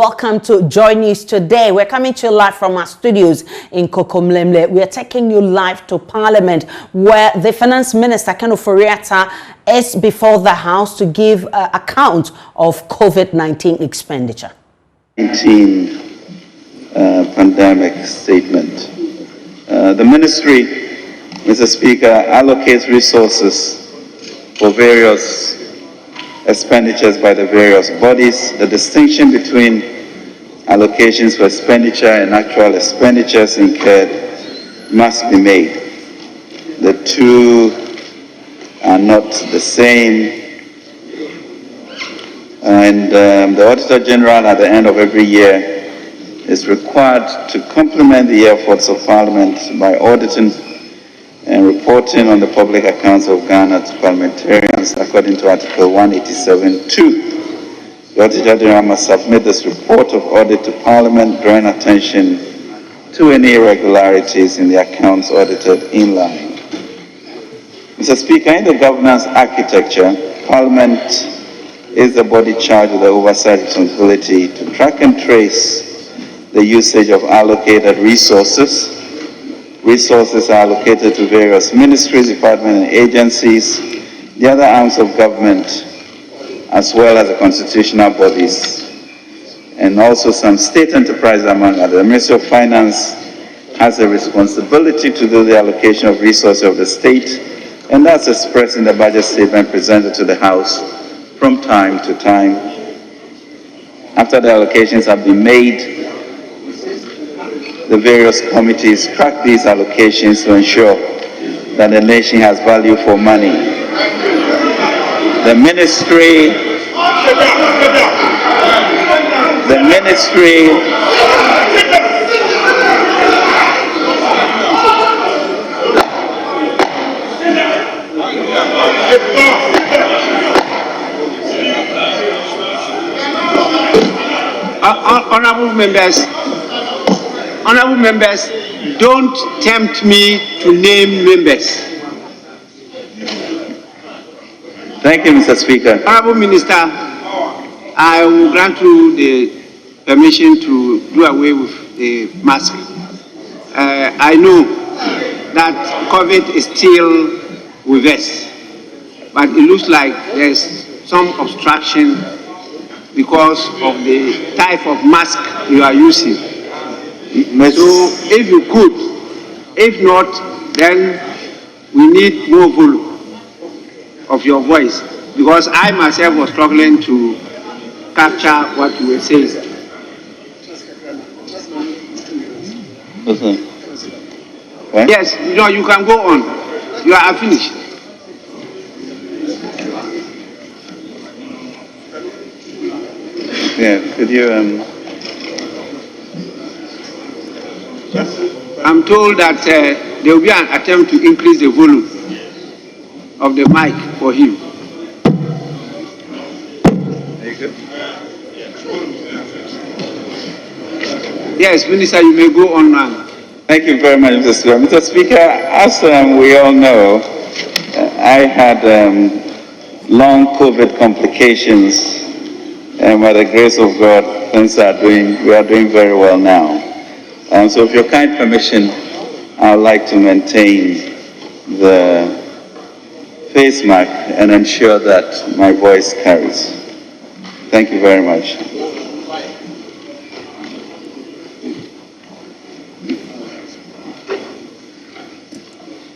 Welcome to Joy News today. We're coming to you live from our studios in Kokomlemle. We are taking you live to Parliament, where the Finance Minister, Ken Ofori-Atta, is before the House to give account of COVID-19 expenditure. 19 pandemic statement. The Ministry, Mr. Speaker, allocates resources for various expenditures by the various bodies. The distinction between allocations for expenditure and actual expenditures incurred must be made. The two are not the same. And the Auditor General at the end of every year is required to complement the efforts of Parliament by auditing and reporting on the public accounts of Ghana to parliamentarians according to Article 187(2). The Auditor General must submit this report of audit to Parliament, drawing attention to any irregularities in the accounts audited in line. Mr. Speaker, in the governance architecture, Parliament is the body charged with the oversight responsibility to track and trace the usage of allocated resources. Resources are allocated to various ministries, departments, and agencies, the other arms of government, as well as the constitutional bodies, and also some state enterprises among others. The Ministry of Finance has a responsibility to do the allocation of resources of the state, and that's expressed in the budget statement presented to the House from time to time. After the allocations have been made, the various committees track these allocations to ensure that the nation has value for money. The ministry Honorable members, don't tempt me to name members. Thank you, Mr. Speaker. Honorable Minister, I will grant you the permission to do away with the mask. I know that COVID is still with us, but it looks like there's some obstruction because of the type of mask you are using. So if you could, if not, then we need more volume of your voice, because I myself was struggling to capture what you were saying. What? Yes, no, you can go on. You are finished. Yeah, could you I'm told that there will be an attempt to increase the volume of the mic for him. Are you good? Yes, Minister, you may go on now. Thank you very much, Mr. Speaker. Mr. Speaker, as we all know, I had long COVID complications, and by the grace of God, we are doing very well now. So with your kind permission, I would like to maintain the face mask and ensure that my voice carries. Thank you very much.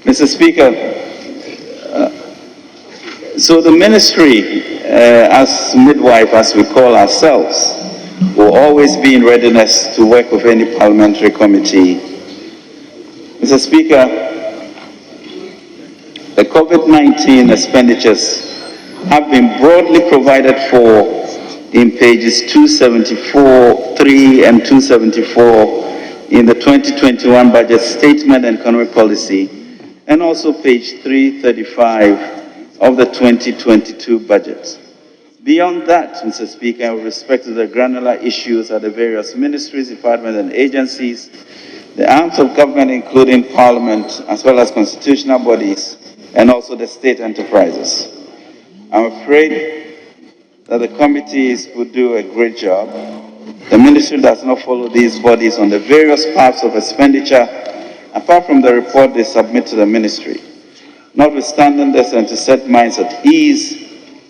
Mr. Speaker, so the ministry, as midwife, as we call ourselves, will always be in readiness to work with any parliamentary committee. Mr. Speaker, the COVID-19 expenditures have been broadly provided for in pages 274(3) and 274 in the 2021 budget statement and economic policy, and also page 335 of the 2022 budget. Beyond that, Mr. Speaker, with respect to the granular issues at the various ministries, departments, and agencies, the arms of government, including Parliament, as well as constitutional bodies, and also the state enterprises. I'm afraid that the committees would do a great job. The ministry does not follow these bodies on the various paths of expenditure, apart from the report they submit to the ministry. Notwithstanding this, and to set minds at ease,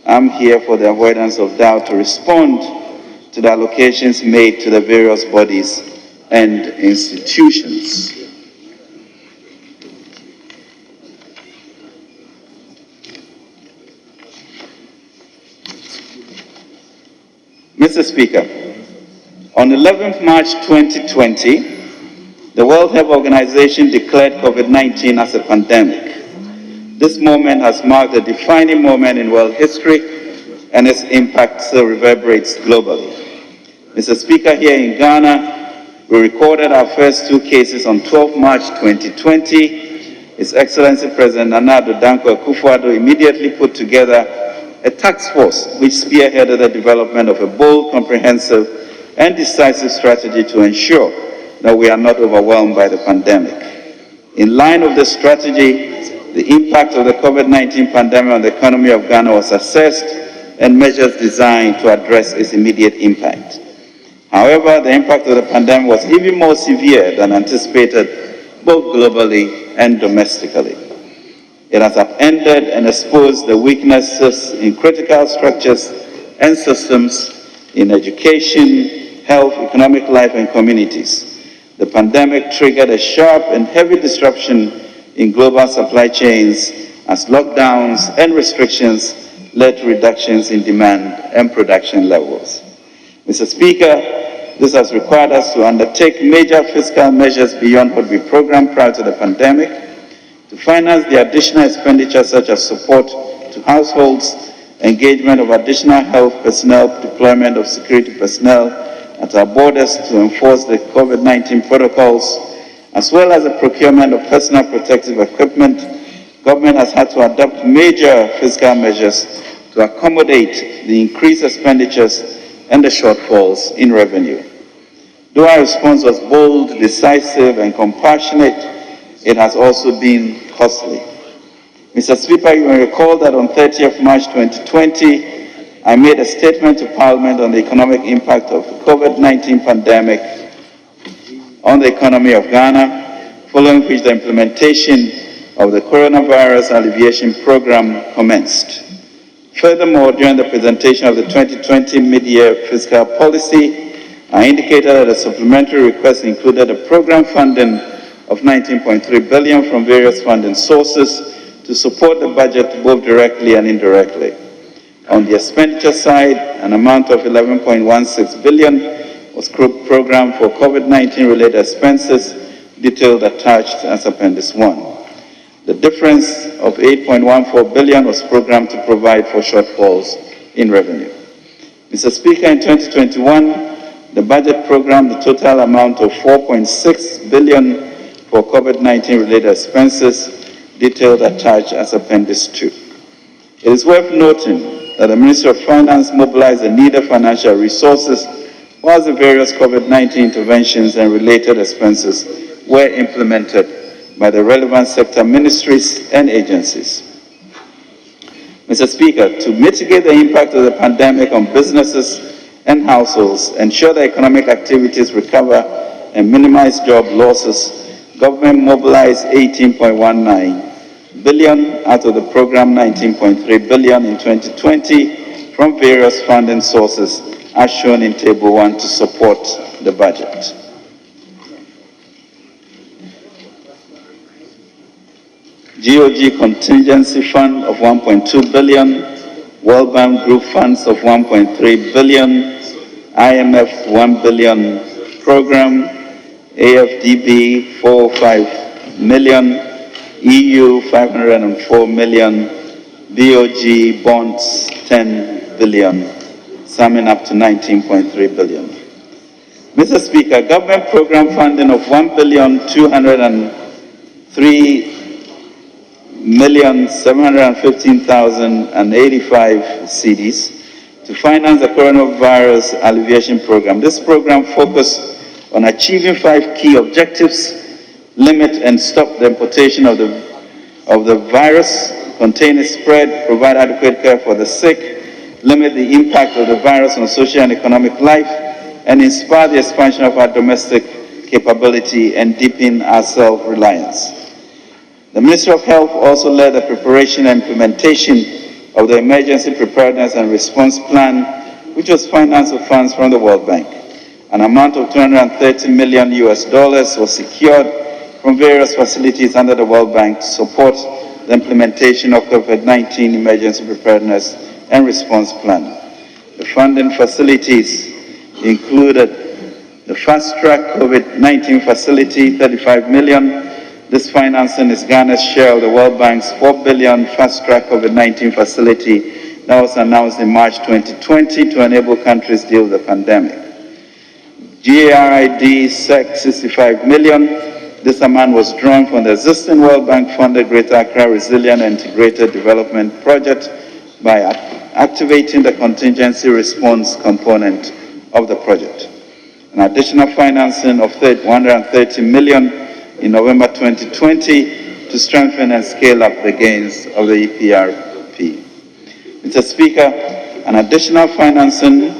I'm here for the avoidance of doubt to respond to the allocations made to the various bodies and institutions. Mr. Speaker, on 11th March 2020, the World Health Organization declared COVID-19 as a pandemic. This moment has marked a defining moment in world history, and its impact still reverberates globally. Mr. Speaker, here in Ghana, we recorded our first 2 cases on 12 March 2020. His Excellency President Nana Addo Dankwa Akufo-Addo immediately put together a task force which spearheaded the development of a bold, comprehensive, and decisive strategy to ensure that we are not overwhelmed by the pandemic. In line with this strategy, the impact of the COVID-19 pandemic on the economy of Ghana was assessed and measures designed to address its immediate impact. However, the impact of the pandemic was even more severe than anticipated, both globally and domestically. It has upended and exposed the weaknesses in critical structures and systems in education, health, economic life, and communities. The pandemic triggered a sharp and heavy disruption in global supply chains as lockdowns and restrictions led to reductions in demand and production levels. Mr. Speaker, this has required us to undertake major fiscal measures beyond what we programmed prior to the pandemic to finance the additional expenditure such as support to households, engagement of additional health personnel, deployment of security personnel at our borders to enforce the COVID-19 protocols, as well as the procurement of personal protective equipment. Government has had to adopt major fiscal measures to accommodate the increased expenditures and the shortfalls in revenue. Though our response was bold, decisive, and compassionate, it has also been costly. Mr. Speaker, you may recall that on 30th March 2020, I made a statement to Parliament on the economic impact of the COVID-19 pandemic on the economy of Ghana, following which the implementation of the Coronavirus Alleviation Program commenced. Furthermore, during the presentation of the 2020 mid-year fiscal policy, I indicated that a supplementary request included a program funding of 19.3 billion from various funding sources to support the budget both directly and indirectly. On the expenditure side, an amount of 11.16 billion was programmed for COVID-19 related expenses, detailed attached as Appendix 1. The difference of 8.14 billion was programmed to provide for shortfalls in revenue. Mr. Speaker, in 2021, the budget programmed the total amount of 4.6 billion for COVID-19 related expenses, detailed attached as Appendix 2. It is worth noting that the Ministry of Finance mobilized the needed financial resources whilst the various COVID-19 interventions and related expenses were implemented by the relevant sector ministries and agencies. Mr. Speaker, to mitigate the impact of the pandemic on businesses and households, ensure that economic activities recover and minimize job losses, government mobilized 18.19 billion out of the program 19.3 billion in 2020 from various funding sources as shown in Table 1 to support the budget. GOG Contingency Fund of 1.2 billion, World Bank Group Funds of 1.3 billion, IMF 1 billion Program, AFDB 405 million, EU 504 million, BOG bonds 10 billion, summing up to 19.3 billion. Mr. Speaker, government program funding of 1,203,715,085 cedis to finance the Coronavirus Alleviation Program. This program focused on achieving 5 key objectives: limit and stop the importation of the virus, contain its spread, provide adequate care for the sick, limit the impact of the virus on social and economic life, and inspire the expansion of our domestic capability and deepen our self-reliance. The Ministry of Health also led the preparation and implementation of the Emergency Preparedness and Response Plan, which was financed with funds from the World Bank. An amount of $230 million was secured from various facilities under the World Bank to support the implementation of COVID-19 Emergency Preparedness and Response Plan. The funding facilities included the fast-track COVID-19 facility, $35 million. This financing is Ghana's share of the World Bank's $4 billion fast-track COVID-19 facility that was announced in March 2020 to enable countries to deal with the pandemic. GARID SEC $65 million. This amount was drawn from the existing World Bank-funded Greater Accra Resilient and Integrated Development Project by activating the contingency response component of the project. An additional financing of $130 million in November 2020 to strengthen and scale up the gains of the EPRP. Mr. Speaker, an additional financing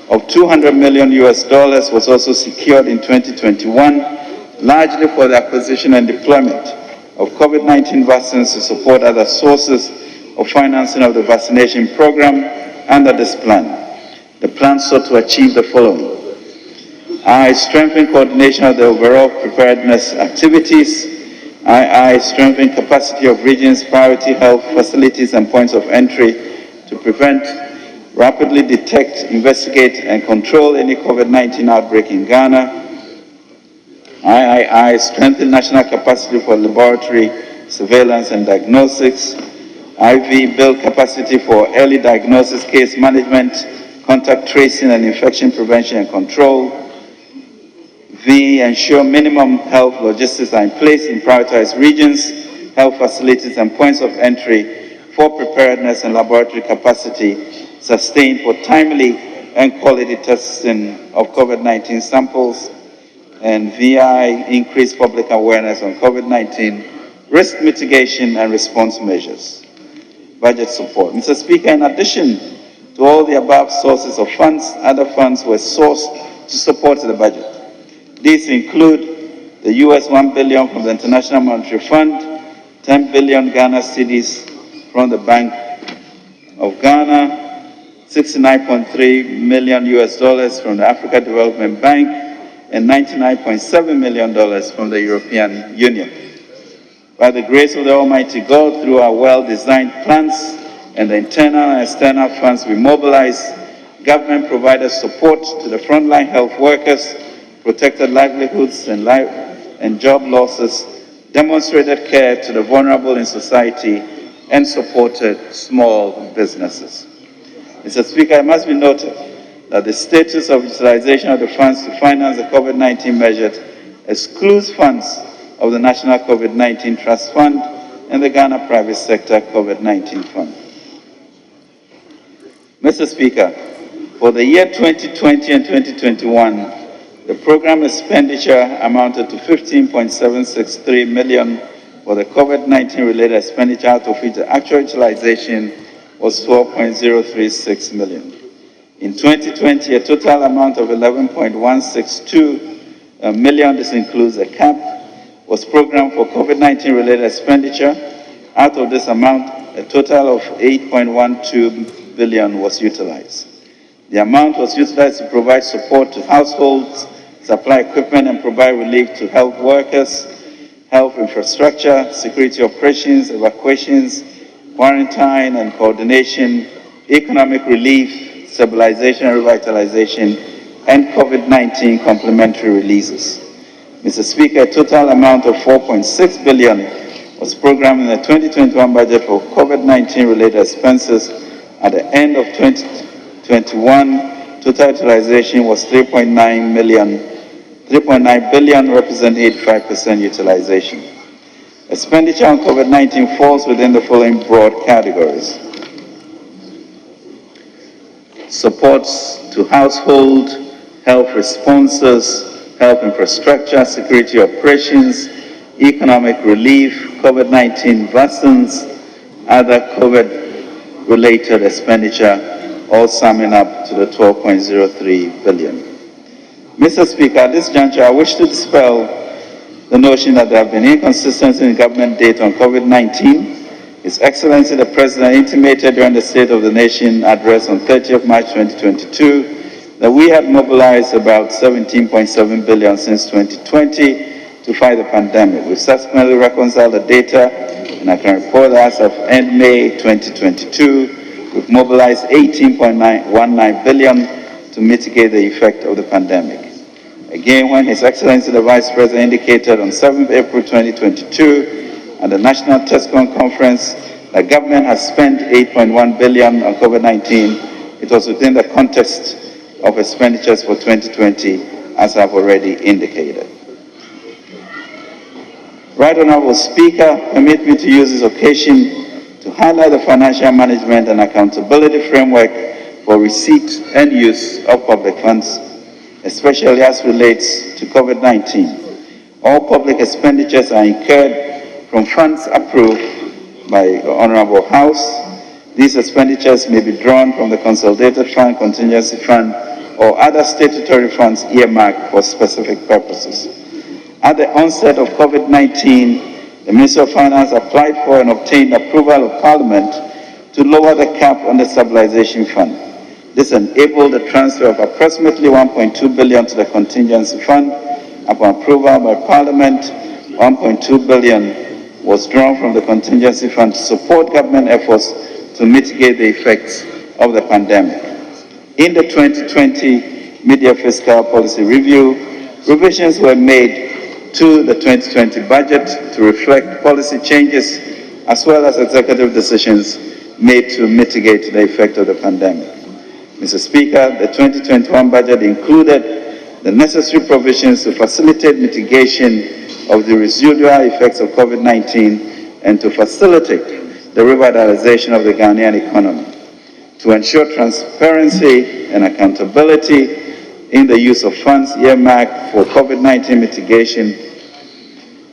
of $200 million was also secured in 2021, largely for the acquisition and deployment of COVID-19 vaccines to support other sources of financing of the vaccination program under this plan. The plan sought to achieve the following. Strengthen coordination of the overall preparedness activities. Strengthen capacity of regions, priority health facilities and points of entry to prevent, rapidly detect, investigate and control any COVID-19 outbreak in Ghana. Strengthen national capacity for laboratory surveillance and diagnostics. Build capacity for early diagnosis, case management, contact tracing and infection prevention and control. Ensure minimum health logistics are in place in prioritized regions, health facilities and points of entry for preparedness and laboratory capacity sustained for timely and quality testing of COVID-19 samples. And increase public awareness on COVID-19, risk mitigation and response measures. Budget support. Mr. Speaker, in addition to all the above sources of funds, other funds were sourced to support the budget. These include the $1 billion from the International Monetary Fund, 10 billion Ghana cedis from the Bank of Ghana, $69.3 million from the Africa Development Bank, and $99.7 million from the European Union. By the grace of the Almighty God, through our well-designed plans and the internal and external funds we mobilize, government provided support to the frontline health workers, protected livelihoods and job losses, demonstrated care to the vulnerable in society, and supported small businesses. Mr. Speaker, it must be noted that the status of utilization of the funds to finance the COVID-19 measures excludes funds of the National COVID-19 Trust Fund and the Ghana Private Sector COVID-19 Fund. Mr. Speaker, for the year 2020 and 2021, the program expenditure amounted to $15.763 million for the COVID-19 related expenditure, out of which the actual utilization was $12.036 million. In 2020, a total amount of $11.162 million, this includes a cap, was programmed for COVID-19 related expenditure. Out of this amount, a total of $8.12 billion was utilized. The amount was utilized to provide support to households, supply equipment and provide relief to health workers, health infrastructure, security operations, evacuations, quarantine and coordination, economic relief, stabilization and revitalization, and COVID-19 complementary releases. Mr. Speaker, a total amount of $4.6 billion was programmed in the 2021 budget for COVID-19 related expenses. At the end of 2021, total utilization was $3.9 billion, representing 85% utilization. Expenditure on COVID-19 falls within the following broad categories. Supports to household, health responses, health infrastructure, security operations, economic relief, COVID-19 vaccines, other COVID-related expenditure, all summing up to the $12.03 billion. Mr. Speaker, at this juncture, I wish to dispel the notion that there have been inconsistencies in government data on COVID-19. His Excellency the President intimated during the State of the Nation address on 30th March 2022 that we had mobilized about 17.7 billion since 2020 to fight the pandemic. We've subsequently reconciled the data, and I can report that as of end May 2022, we've mobilized 18.19 billion to mitigate the effect of the pandemic. Again, when His Excellency the Vice President indicated on 7th April 2022 at the National TESCON Conference, the government has spent 8.1 billion on COVID-19. It was within the context of expenditures for 2020, as I've already indicated. Right Honourable Speaker, permit me to use this occasion to highlight the financial management and accountability framework for receipt and use of public funds, especially as relates to COVID-19. All public expenditures are incurred from funds approved by the Honourable House. These expenditures may be drawn from the Consolidated Fund, Contingency Fund, or other statutory funds earmarked for specific purposes. At the onset of COVID-19, the Ministry of Finance applied for and obtained approval of Parliament to lower the cap on the Stabilization Fund. This enabled the transfer of approximately 1.2 billion to the Contingency Fund. Upon approval by Parliament, 1.2 billion was drawn from the Contingency Fund to support government efforts to mitigate the effects of the pandemic. In the 2020 Mid-Year Fiscal Policy Review, revisions were made to the 2020 budget to reflect policy changes as well as executive decisions made to mitigate the effect of the pandemic. Mr. Speaker, the 2021 budget included the necessary provisions to facilitate mitigation of the residual effects of COVID-19 and to facilitate the revitalization of the Ghanaian economy. To ensure transparency and accountability in the use of funds earmarked for COVID-19 mitigation,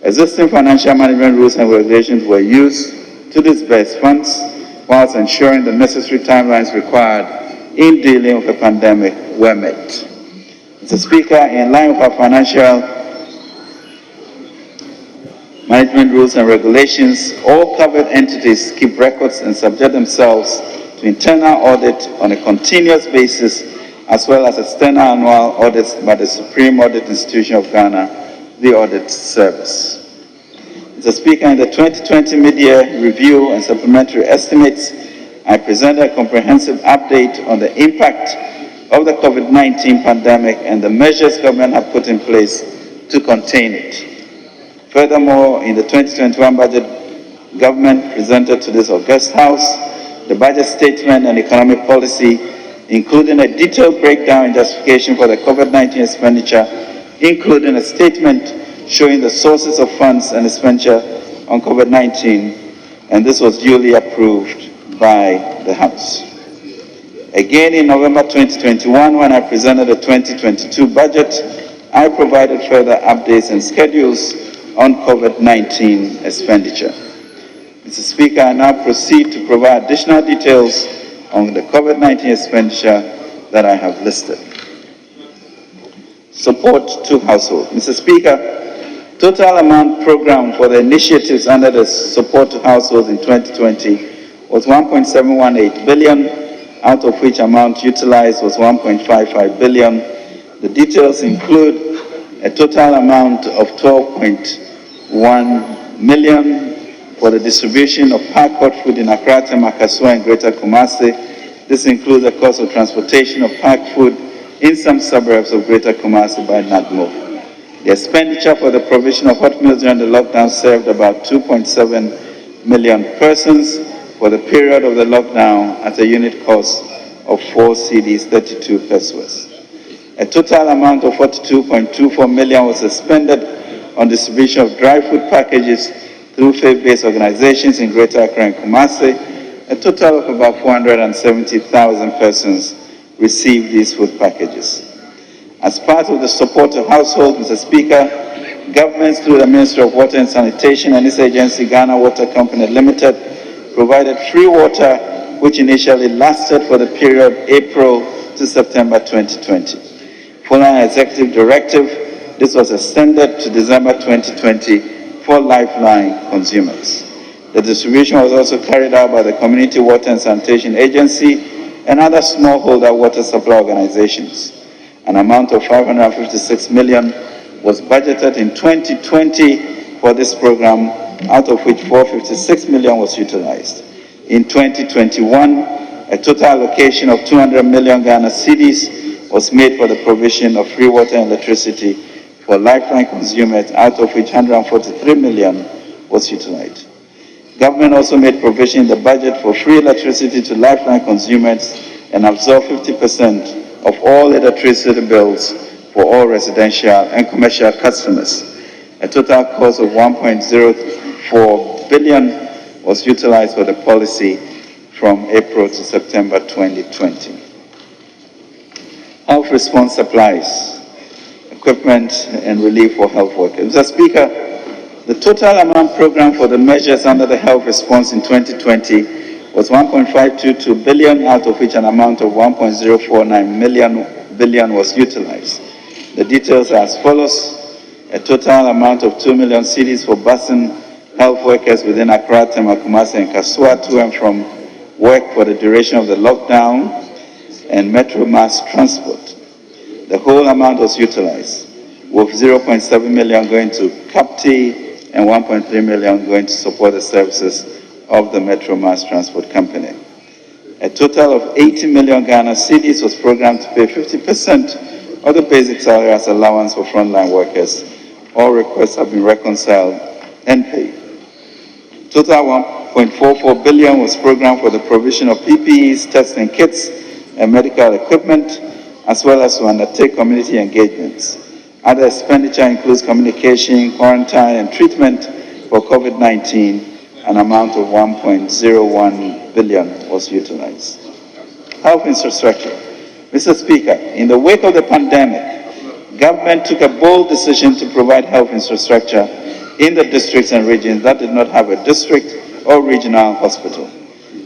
existing financial management rules and regulations were used to disburse funds whilst ensuring the necessary timelines required in dealing with the pandemic were met. Mr. Speaker, in line with our financial management rules and regulations, all covered entities keep records and subject themselves to internal audit on a continuous basis, as well as external annual audits by the Supreme Audit Institution of Ghana, the Audit Service. Mr. Speaker, in the 2020 mid-year review and supplementary estimates, I presented a comprehensive update on the impact of the COVID-19 pandemic and the measures government have put in place to contain it. Furthermore, in the 2021 budget, government presented to this august House the budget statement and economic policy, including a detailed breakdown and justification for the COVID-19 expenditure, including a statement showing the sources of funds and expenditure on COVID-19, and this was duly approved by the House. Again, in November 2021, when I presented the 2022 budget, I provided further updates and schedules on COVID-19 expenditure. Mr. Speaker, I now proceed to provide additional details on the COVID-19 expenditure that I have listed. Support to households. Mr. Speaker, total amount programmed for the initiatives under the support to households in 2020 was 1.718 billion, out of which amount utilized was 1.55 billion. The details include a total amount of 12.1 million for the distribution of packed food in Accra, Makasua, and Greater Kumasi. This includes the cost of transportation of packed food in some suburbs of Greater Kumasi by NADMO. The expenditure for the provision of hot meals during the lockdown served about 2.7 million persons for the period of the lockdown at a unit cost of 4 cedis 32 pesos. A total amount of 42.24 million was expended on distribution of dry food packages through faith-based organizations in Greater Accra and Kumasi. A total of about 470,000 persons received these food packages. As part of the support to households, Mr. Speaker, governments through the Ministry of Water and Sanitation and its agency, Ghana Water Company Limited, provided free water, which initially lasted for the period April to September 2020. Following executive directive, this was extended to December 2020 for Lifeline consumers. The distribution was also carried out by the Community Water and Sanitation Agency and other smallholder water supply organizations. An amount of 556 million was budgeted in 2020 for this program, out of which 456 million was utilized. In 2021, a total allocation of 200 million Ghana cedis was made for the provision of free water and electricity for Lifeline consumers, out of which 143 million was utilized. Government also made provision in the budget for free electricity to Lifeline consumers and absorbed 50% of all electricity bills for all residential and commercial customers. A total cost of 1.04 billion was utilized for the policy from April to September 2020. Health response supplies, equipment and relief for health workers. Mr. Speaker, the total amount programmed for the measures under the health response in 2020 was 1.522 billion, out of which an amount of 1.049 billion was utilized. The details are as follows. A total amount of 2 million cedis for busing health workers within Accra, Tema, Kumasi, and Kasua to and from work for the duration of the lockdown, and Metro Mass transport. The whole amount was utilized, with 0.7 million going to CAPTI and 1.3 million going to support the services of the Metro Mass Transport Company. A total of 80 million Ghana cedis was programmed to pay 50% of the basic salary as allowance for frontline workers. All requests have been reconciled and paid. Total 1.44 billion was programmed for the provision of PPEs, testing kits, and medical equipment, as well as to undertake community engagements. Other expenditure includes communication, quarantine, and treatment for COVID-19. An amount of 1.01 billion was utilized. Health infrastructure. Mr. Speaker, in the wake of the pandemic, government took a bold decision to provide health infrastructure in the districts and regions that did not have a district or regional hospital.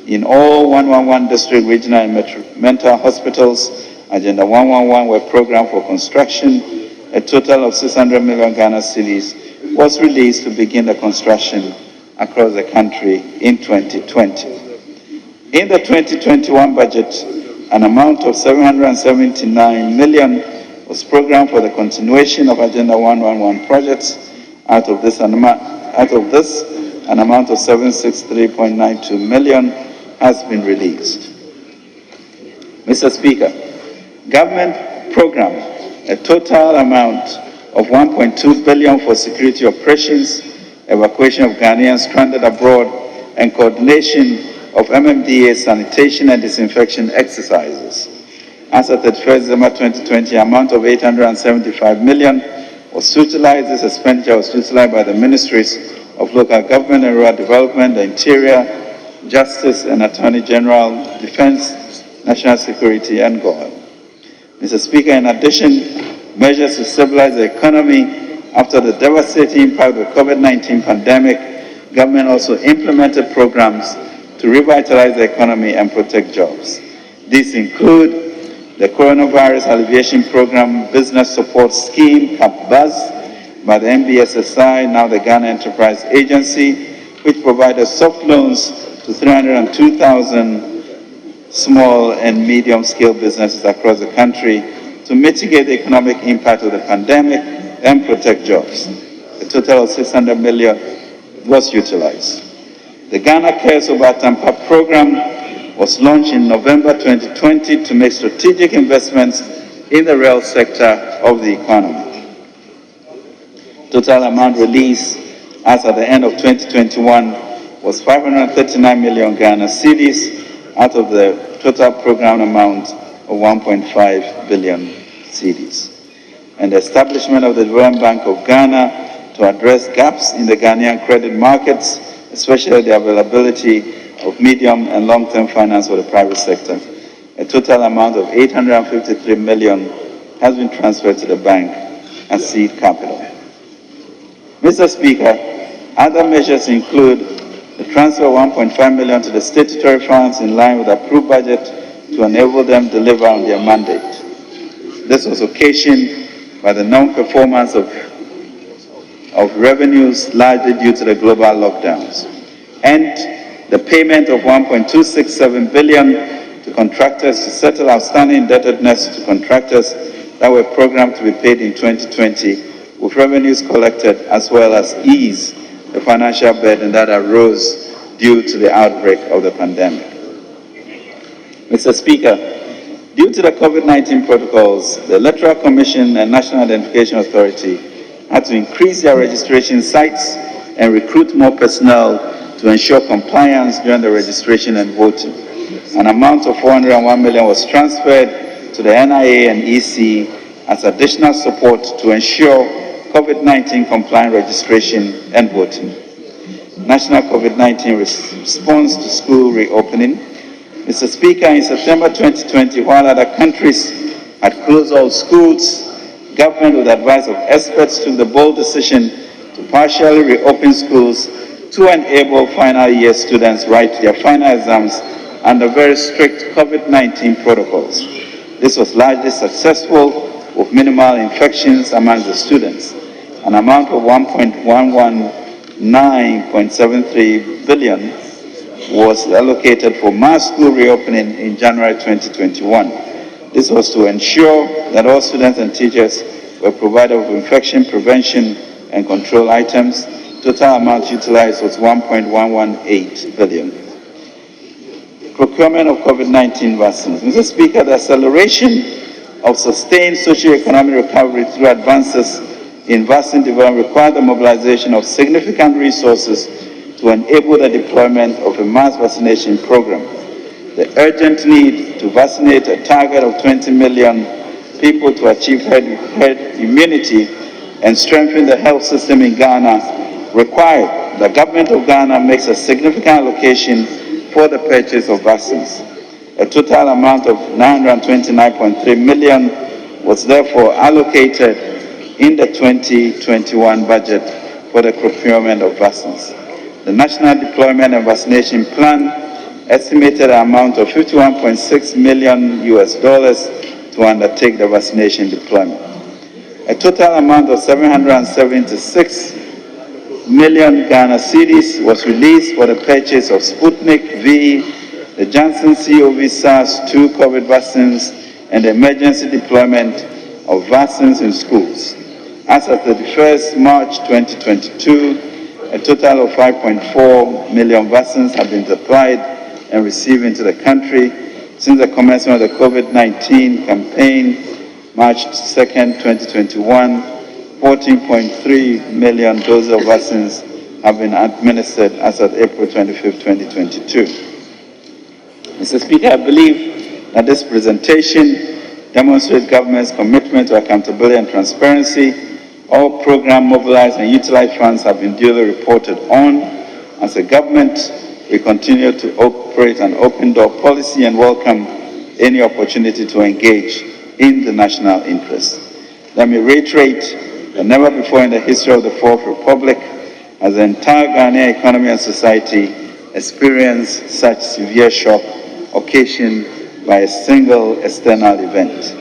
In all 111 district, regional, and mental hospitals, Agenda 111 were programmed for construction. A total of 600 million Ghana cedis was released to begin the construction across the country in 2020. In the 2021 budget, an amount of 779 million was programmed for the continuation of Agenda 111 projects. Out of this, an amount of 763.92 million has been released. Mr. Speaker, government programmed a total amount of 1.2 billion for security operations, evacuation of Ghanaians stranded abroad, and coordination of MMDA sanitation and disinfection exercises. As at 31st December 2020, amount of 875 million was utilized. This expenditure was utilized by the Ministries of Local Government and Rural Development, the Interior, Justice and Attorney General, Defense, National Security, and God. Mr. Speaker, in addition, measures to stabilize the economy after the devastating impact of the COVID-19 pandemic, government also implemented programs to revitalize the economy and protect jobs. These include the Coronavirus Alleviation Program Business Support Scheme, CAPBUZ, by the NBSSI, now the Ghana Enterprise Agency, which provided soft loans to 302,000 small and medium-scale businesses across the country to mitigate the economic impact of the pandemic and protect jobs. A total of 600 million was utilized. The Ghana Cares Obatampa program was launched in November 2020 to make strategic investments in the real sector of the economy. Total amount released as at the end of 2021 was 539 million Ghana cedis out of the total program amount of 1.5 billion cedis. And the establishment of the Development Bank of Ghana to address gaps in the Ghanaian credit markets, especially the availability of medium and long-term finance for the private sector. A total amount of 853 million has been transferred to the bank as seed capital. Mr. Speaker, other measures include the transfer of 1.5 million to the statutory funds in line with the approved budget to enable them deliver on their mandate. This was occasioned by the non-performance of revenues largely due to the global lockdowns, and the payment of $1.267 billion to contractors to settle outstanding indebtedness to contractors that were programmed to be paid in 2020, with revenues collected, as well as ease the financial burden that arose due to the outbreak of the pandemic. Mr. Speaker, due to the COVID-19 protocols, the Electoral Commission and National Identification Authority had to increase their registration sites and recruit more personnel to ensure compliance during the registration and voting. An amount of $401 million was transferred to the NIA and EC as additional support to ensure COVID-19 compliant registration and voting. National COVID-19 response to school reopening. Mr. Speaker, in September 2020, while other countries had closed all schools, government, with the advice of experts, took the bold decision to partially reopen schools to enable final year students write their final exams under very strict COVID-19 protocols. This was largely successful, with minimal infections among the students. An amount of $1.119.73 billion was allocated for mass school reopening in January 2021. This was to ensure that all students and teachers were provided with infection prevention and control items. Total amount utilized was $1.118 billion. Procurement of COVID-19 vaccines. Mr. Speaker, the acceleration of sustained socio-economic recovery through advances in vaccine development required the mobilization of significant resources to enable the deployment of a mass vaccination program. The urgent need to vaccinate a target of 20 million people to achieve herd immunity and strengthen the health system in Ghana required the government of Ghana makes a significant allocation for the purchase of vaccines. A total amount of $929.3 million was therefore allocated in the 2021 budget for the procurement of vaccines. The National Deployment and Vaccination Plan estimated an amount of $51.6 million to undertake the vaccination deployment. A total amount of 776 million Ghana cedis was released for the purchase of Sputnik V, the Janssen CoV-SARS-2 COVID vaccines, and the emergency deployment of vaccines in schools. As of 31st March 2022, a total of 5.4 million vaccines have been supplied and received into the country. Since the commencement of the COVID-19 campaign, March 2nd, 2021, 14.3 million doses of vaccines have been administered as of April 25th, 2022. Mr. Speaker, I believe that this presentation demonstrates government's commitment to accountability and transparency. All program mobilized and utilized funds have been duly reported on. As a government, we continue to operate an open door policy and welcome any opportunity to engage in the national interest. Let me reiterate that never before in the history of the Fourth Republic has the entire Ghanaian economy and society experienced such severe shock occasioned by a single external event.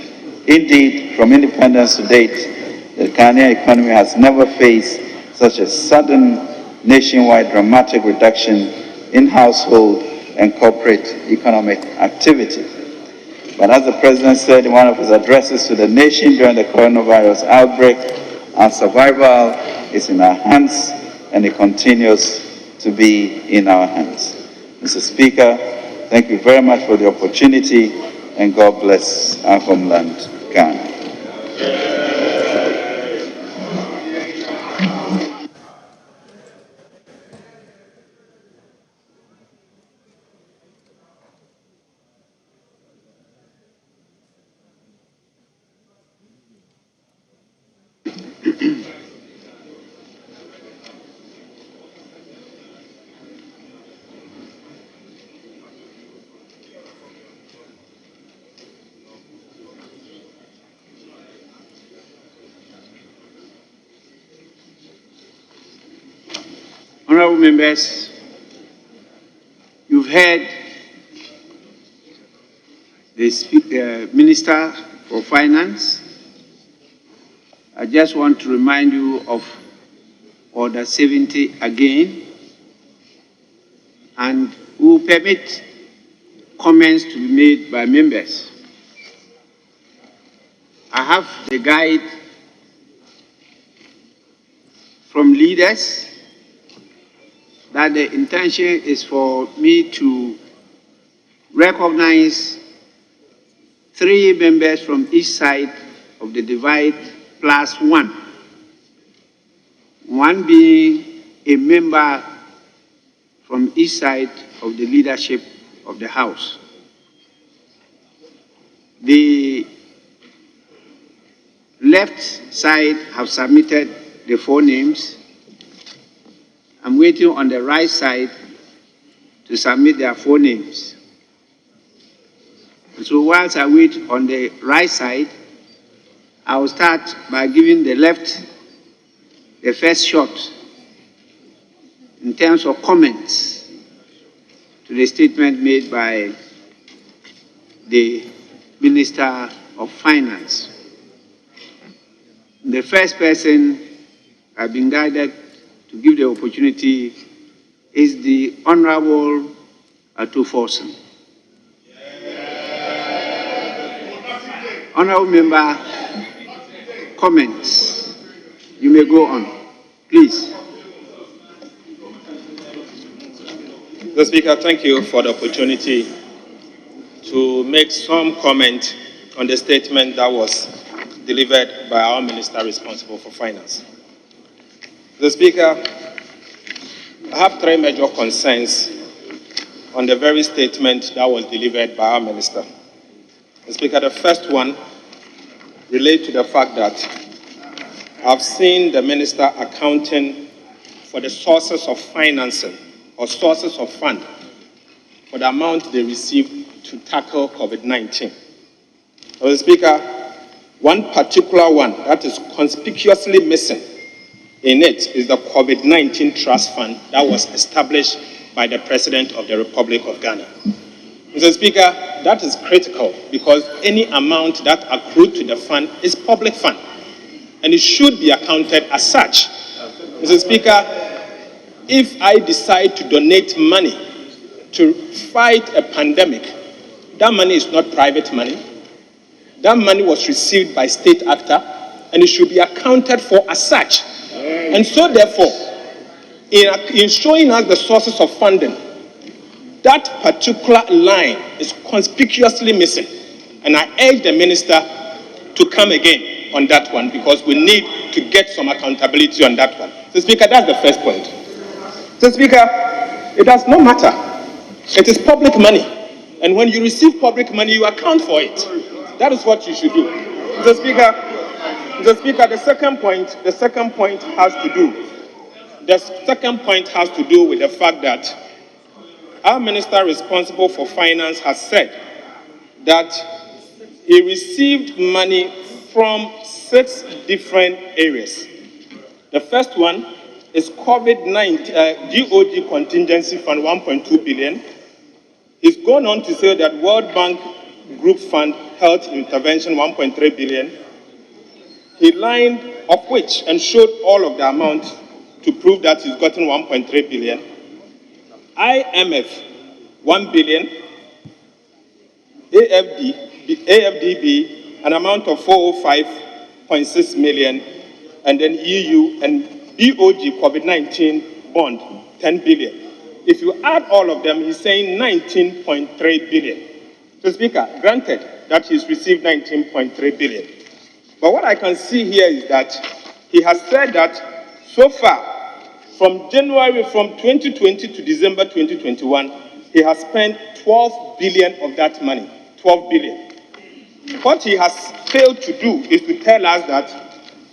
Indeed, from independence to date, the Ghanaian economy has never faced such a sudden nationwide dramatic reduction in household and corporate economic activity. But as the President said in one of his addresses to the nation during the coronavirus outbreak, our survival is in our hands and it continues to be in our hands. Mr. Speaker, thank you very much for the opportunity and God bless our homeland, Ghana. Honorable members, you've heard the Minister for Finance. I just want to remind you of Order 70 again, and we will permit comments to be made by members. I have the guide from leaders that the intention is for me to recognize 3 members from each side of the divide plus 1. 1 being a member from each side of the leadership of the House. The left side have submitted the 4 names. I'm waiting on the right side to submit their 4 names. And so whilst I wait on the right side, I will start by giving the left the first shot in terms of comments to the statement made by the Minister of Finance. The first person I've been guided to give the opportunity is the Honorable Atuforson. Honorable Member, comments. You may go on, please. Mr. Speaker, thank you for the opportunity to make some comment on the statement that was delivered by our Minister responsible for Finance. Mr. Speaker, I have 3 major concerns on the very statement that was delivered by our Minister. Mr. Speaker, the first one relates to the fact that I've seen the Minister accounting for the sources of financing or sources of fund for the amount they received to tackle COVID-19. Mr. Speaker, one particular one that is conspicuously missing in it is the COVID-19 Trust Fund that was established by the President of the Republic of Ghana. Mr. Speaker, that is critical because any amount that accrued to the fund is public fund, and it should be accounted as such. Mr. Speaker, if I decide to donate money to fight a pandemic, that money is not private money. That money was received by state actor, and it should be accounted for as such. And so therefore, in showing us the sources of funding, that particular line is conspicuously missing. And I urge the Minister to come again on that one because we need to get some accountability on that one. So, Speaker, that's the first point. So, Speaker, it does not matter. It is public money. And when you receive public money, you account for it. That is what you should do. So, Speaker, the second point has to do with the fact that our Minister responsible for Finance has said that he received money from 6 different areas. The first one is COVID-19 GOG Contingency Fund, 1.2 billion. He's gone on to say that World Bank Group Fund Health Intervention, 1.3 billion. He lined of which and showed all of the amount to prove that he's gotten 1.3 billion. IMF, 1 billion. AFDB, an amount of 405.6 million, and then EU and BOG COVID-19 bond, 10 billion. If you add all of them, he's saying 19.3 billion. So, Speaker, granted that he's received 19.3 billion. But what I can see here is that he has said that so far, from 2020 to December 2021, he has spent 12 billion of that money, 12 billion. What he has failed to do is to tell us that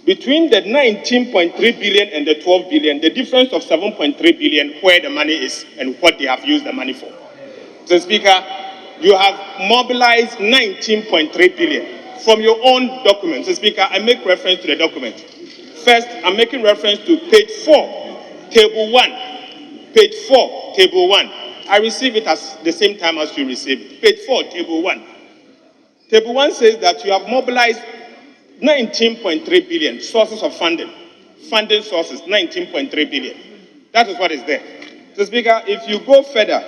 between the 19.3 billion and the 12 billion, the difference of 7.3 billion, where the money is and what they have used the money for. So, Speaker, you have mobilized 19.3 billion from your own document. So, Speaker, I make reference to the document. First, I'm making reference to page 4, table 1. Page 4, table 1. I receive it at the same time as you receive it. Page 4, table 1. Table 1 says that you have mobilized 19.3 billion sources of funding. Funding sources, 19.3 billion. That is what is there. So, Speaker, if you go further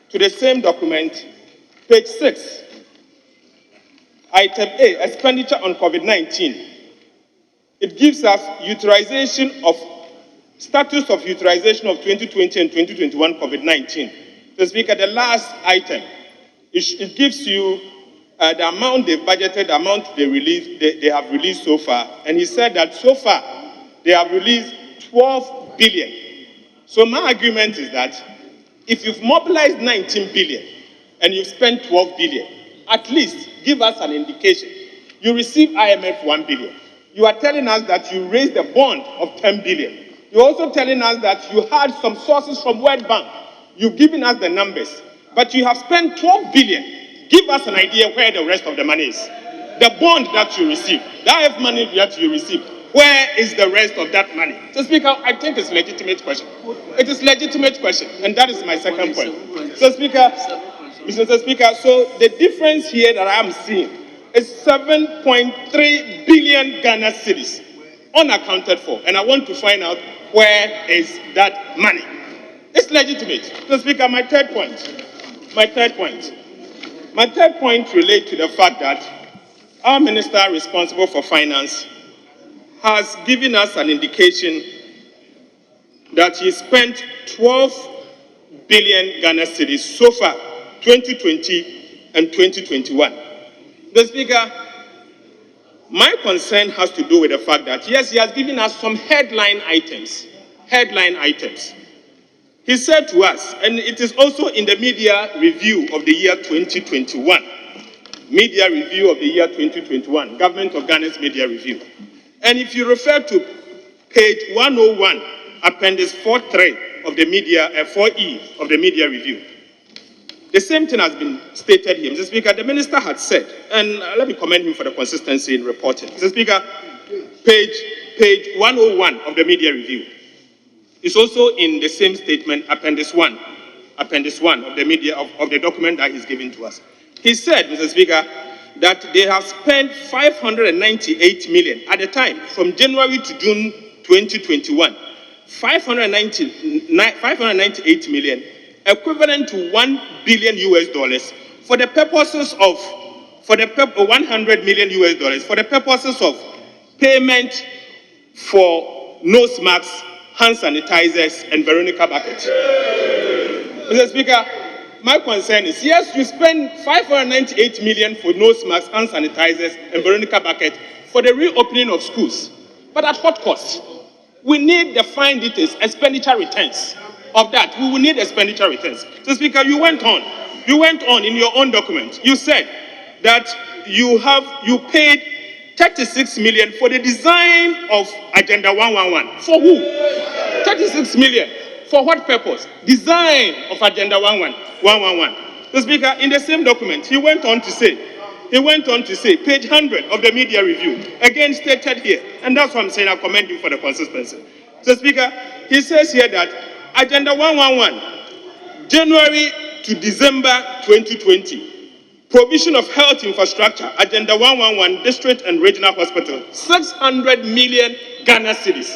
to the same document, page 6, item A, expenditure on COVID-19. It gives us status of utilization of 2020 and 2021 COVID-19. So, Speaker, the last item, it gives you the amount they budgeted, the amount they have released so far. And he said that so far, they have released 12 billion. So my argument is that if you've mobilized 19 billion and you've spent 12 billion, at least give us an indication. You received IMF 1 billion. You are telling us that you raised a bond of 10 billion. You're also telling us that you had some sources from World Bank. You've given us the numbers, but you have spent 12 billion. Give us an idea where the rest of the money is. The bond that you received, the IMF money that you received, where is the rest of that money? So, Speaker, I think it's a legitimate question. It is a legitimate question, and that is my second point. So, Speaker, Mr. Speaker, so the difference here that I am seeing is 7.3 billion Ghana cedis unaccounted for, and I want to find out where is that money. It's legitimate. So, Speaker, my third point relates to the fact that our minister responsible for finance has given us an indication that he spent 12 billion Ghana cedis so far, 2020 and 2021. The Speaker, my concern has to do with the fact that, yes, he has given us some headline items. He said to us, and it is also in the media review of the year 2021, Government of Ghana's media review. And if you refer to page 101, appendix 4.3 of the media, 4E of the media review, the same thing has been stated here. Mr. Speaker, the minister had said, and let me commend him for the consistency in reporting. Mr. Speaker, page 101 of the media review is also in the same statement, appendix 1 of the media of the document that he's given to us. He said, Mr. Speaker, that they have spent 598 million at the time, from January to June 2021, 598 million, equivalent to $1 billion for the purposes of, $100 million for the purposes of payment for nose masks, hand sanitizers, and Veronica bucket. Mr. Speaker, my concern is, yes, you spend 598 million for nose masks, hand sanitizers, and Veronica bucket for the reopening of schools. But at what cost? We need the fine details, expenditure returns of that. We will need expenditure returns. So, Speaker, you went on in your own document. You said that you paid 36 million for the design of Agenda 111. For who? 36 million. For what purpose? Design of Agenda 111. So, Speaker, in the same document, he went on to say, page 100 of the media review, again stated here, and that's what I'm saying, I commend you for the consistency. So, Speaker, he says here that Agenda 111, January to December 2020, provision of health infrastructure, Agenda 111, district and regional hospital, 600 million Ghana cedis.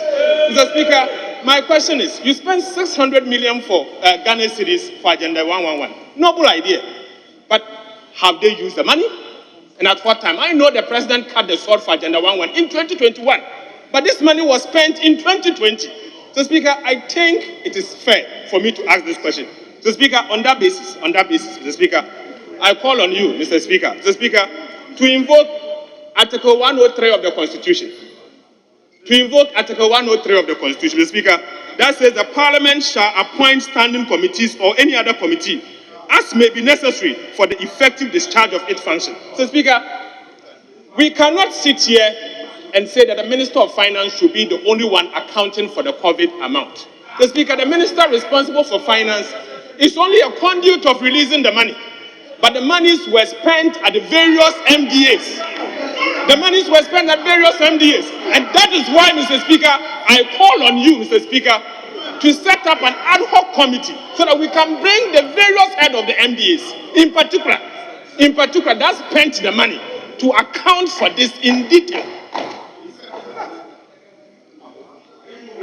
Mr. Speaker, my question is, you spent 600 million for Ghana cedis for Agenda 111. Noble idea. But have they used the money? And at what time? I know the president cut the sword for Agenda 111 in 2021. But this money was spent in 2020. So, Speaker, I think it is fair for me to ask this question. So, Speaker, on that basis, Mr. Speaker, I call on you, Mr. Speaker, to invoke Article 103 of the Constitution. Mr. Speaker, that says the Parliament shall appoint standing committees or any other committee as may be necessary for the effective discharge of its function. So, Speaker, we cannot sit here and say that the Minister of Finance should be the only one accounting for the COVID amount. So, Speaker, the Minister responsible for Finance is only a conduit of releasing the money. But the monies were spent at the various MDAs. And that is why, Mr. Speaker, I call on you, Mr. Speaker, to set up an ad hoc committee so that we can bring the various heads of the MDAs, in particular, in particular that spent the money to account for this in detail.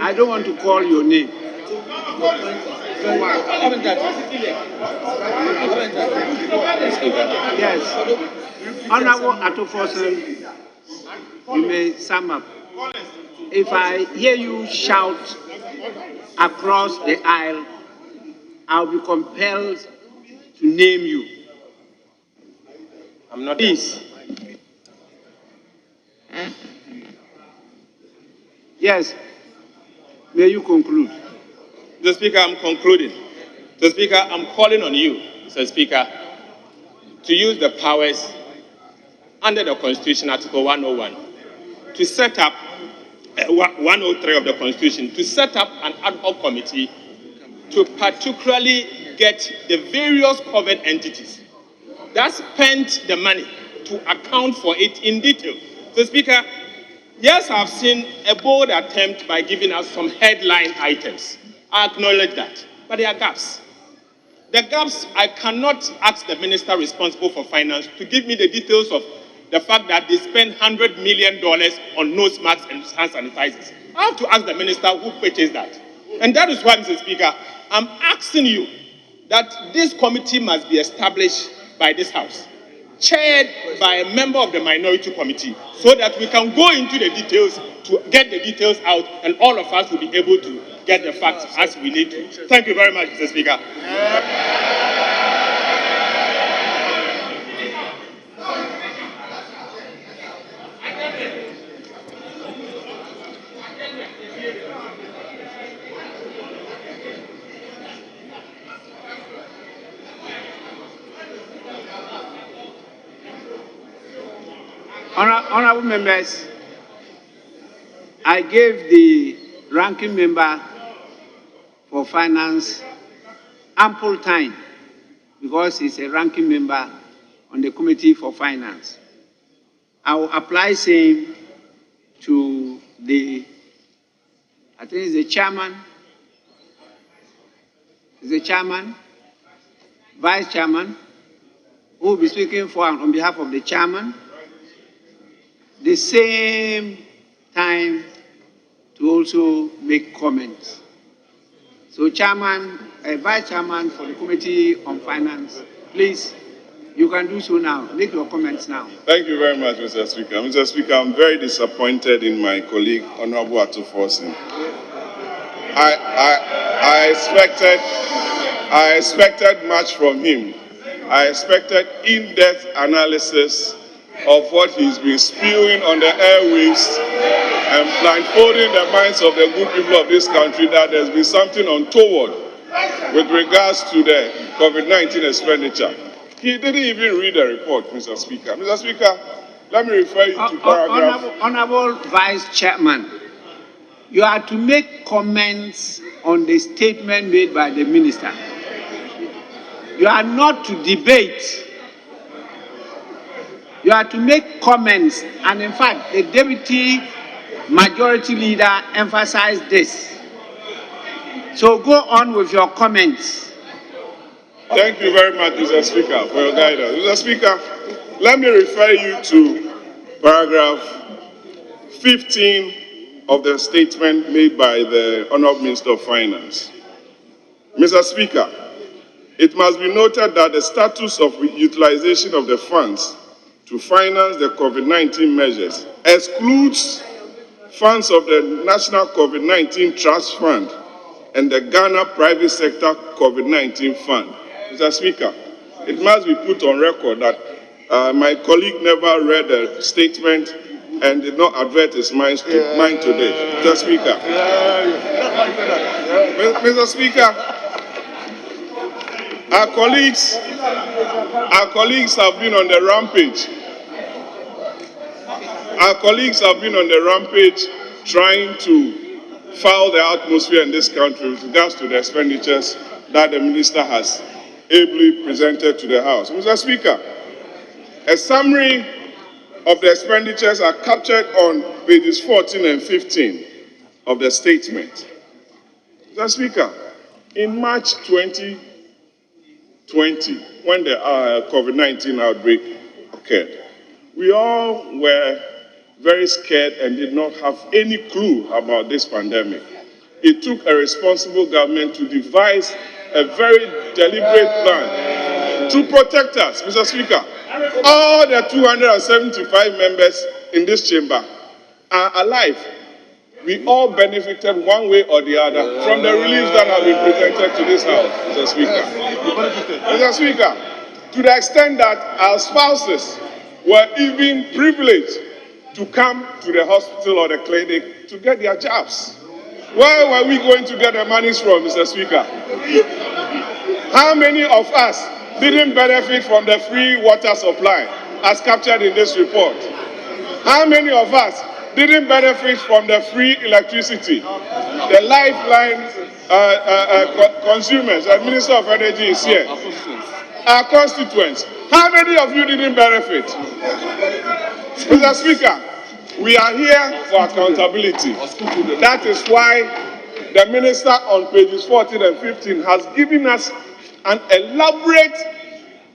I don't want to call your name. Yes. Honorable Atoforsen, you may sum up. If I hear you shout across the aisle, I'll be compelled to name you. I'm not. Please. Yes. May you conclude? Mr. Speaker, I'm concluding. Mr. Speaker, I'm calling on you, Mr. Speaker, to use the powers under the Constitution, Article 101, to set up 103 of the Constitution, to set up an ad hoc committee to particularly get the various covered entities that spent the money to account for it in detail. So, Speaker, yes, I've seen a bold attempt by giving us some headline items. I acknowledge that. But there are gaps. The gaps, I cannot ask the minister responsible for finance to give me the details of the fact that they spent $100 million on nose masks and hand sanitizers. I have to ask the minister who purchased that. And that is why, Mr. Speaker, I'm asking you that this committee must be established by this House, chaired by a member of the minority committee, so that we can go into the details to get the details out, and all of us will be able to get the facts as we need to. Thank you very much, Mr. Speaker. Honorable members, I gave the ranking member for finance ample time because he's a ranking member on the committee for finance. I will apply same to the, I think it's the chairman, vice chairman, who will be speaking for on behalf of the chairman, the same time to also make comments. So chairman, vice chairman for the committee on finance, please, you can do so now. Make your comments now. Thank you very much, Mr. Speaker. Mr. Speaker, I'm very disappointed in my colleague, Honorable Atoforsen. I expected much from him. I expected in-depth analysis of what he's been spewing on the airwaves and blindfolding the minds of the good people of this country that there's been something untoward with regards to the COVID-19 expenditure. He didn't even read the report, Mr. Speaker. Mr. Speaker, let me refer you to paragraph... Honorable Vice Chairman, you are to make comments on the statement made by the minister. You are not to debate. You are to make comments, and in fact, the deputy majority leader emphasized this. So go on with your comments. Thank you very much, Mr. Speaker, for your guidance. Mr. Speaker, let me refer you to paragraph 15 of the statement made by the Honourable Minister of Finance. Mr. Speaker, it must be noted that the status of utilization of the funds to finance the COVID-19 measures excludes funds of the National COVID-19 Trust Fund and the Ghana Private Sector COVID-19 Fund. Mr. Speaker, it must be put on record that my colleague never read the statement and did not advert his mind today. Mr. Speaker. Mr. Speaker, our colleagues have been on the rampage. Our colleagues have been on the rampage trying to foul the atmosphere in this country with regards to the expenditures that the minister has ably presented to the House. Mr. Speaker, a summary of the expenditures are captured on pages 14 and 15 of the statement. Mr. Speaker, in March 2020, 20, when the COVID-19 outbreak occurred. We all were very scared and did not have any clue about this pandemic. It took a responsible government to devise a very deliberate plan to protect us, Mr. Speaker. All the 275 members in this chamber are alive. We all benefited one way or the other from the reliefs that have been presented to this House, Mr. Speaker. Mr. Speaker, to the extent that our spouses were even privileged to come to the hospital or the clinic to get their jabs. Where were we going to get the monies from, Mr. Speaker? How many of us didn't benefit from the free water supply as captured in this report? How many of us didn't benefit from the free electricity? The lifeline consumers, the Minister of Energy is here. Our constituents, how many of you didn't benefit? Mr. Speaker, we are here for accountability. That is why the Minister on pages 14 and 15 has given us an elaborate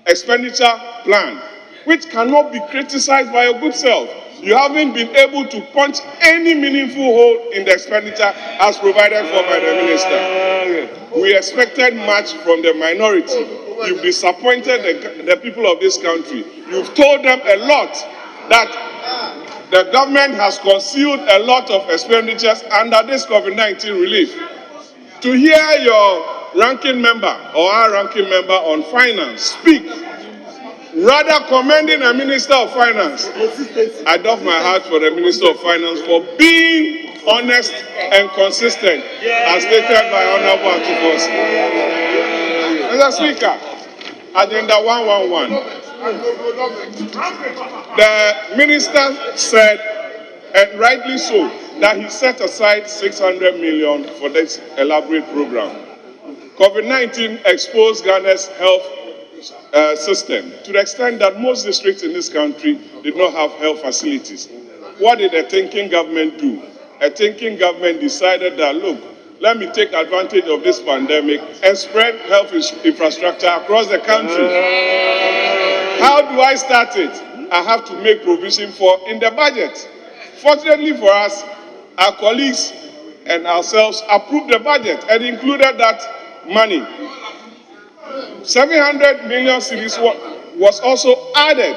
expenditure plan, which cannot be criticized by your good self. You haven't been able to punch any meaningful hole in the expenditure as provided for by the Minister. We expected much from the minority. You've disappointed the people of this country. You've told them a lot that the government has concealed a lot of expenditures under this COVID-19 relief. To hear your ranking member or our ranking member on finance speak, rather commending a Minister of Finance, I doff my heart for the Minister of Finance for being honest and consistent, as stated by Honorable Atufosi. Mr. Speaker, Agenda 111. The Minister said, and rightly so, that he set aside 600 million for this elaborate program. COVID-19 exposed Ghana's health system to the extent that most districts in this country did not have health facilities. What did a thinking government do? A thinking government decided that, look, let me take advantage of this pandemic and spread health infrastructure across the country. How do I start it? I have to make provision for in the budget. Fortunately for us, our colleagues and ourselves approved the budget and included that money. 700 million cedis was also added,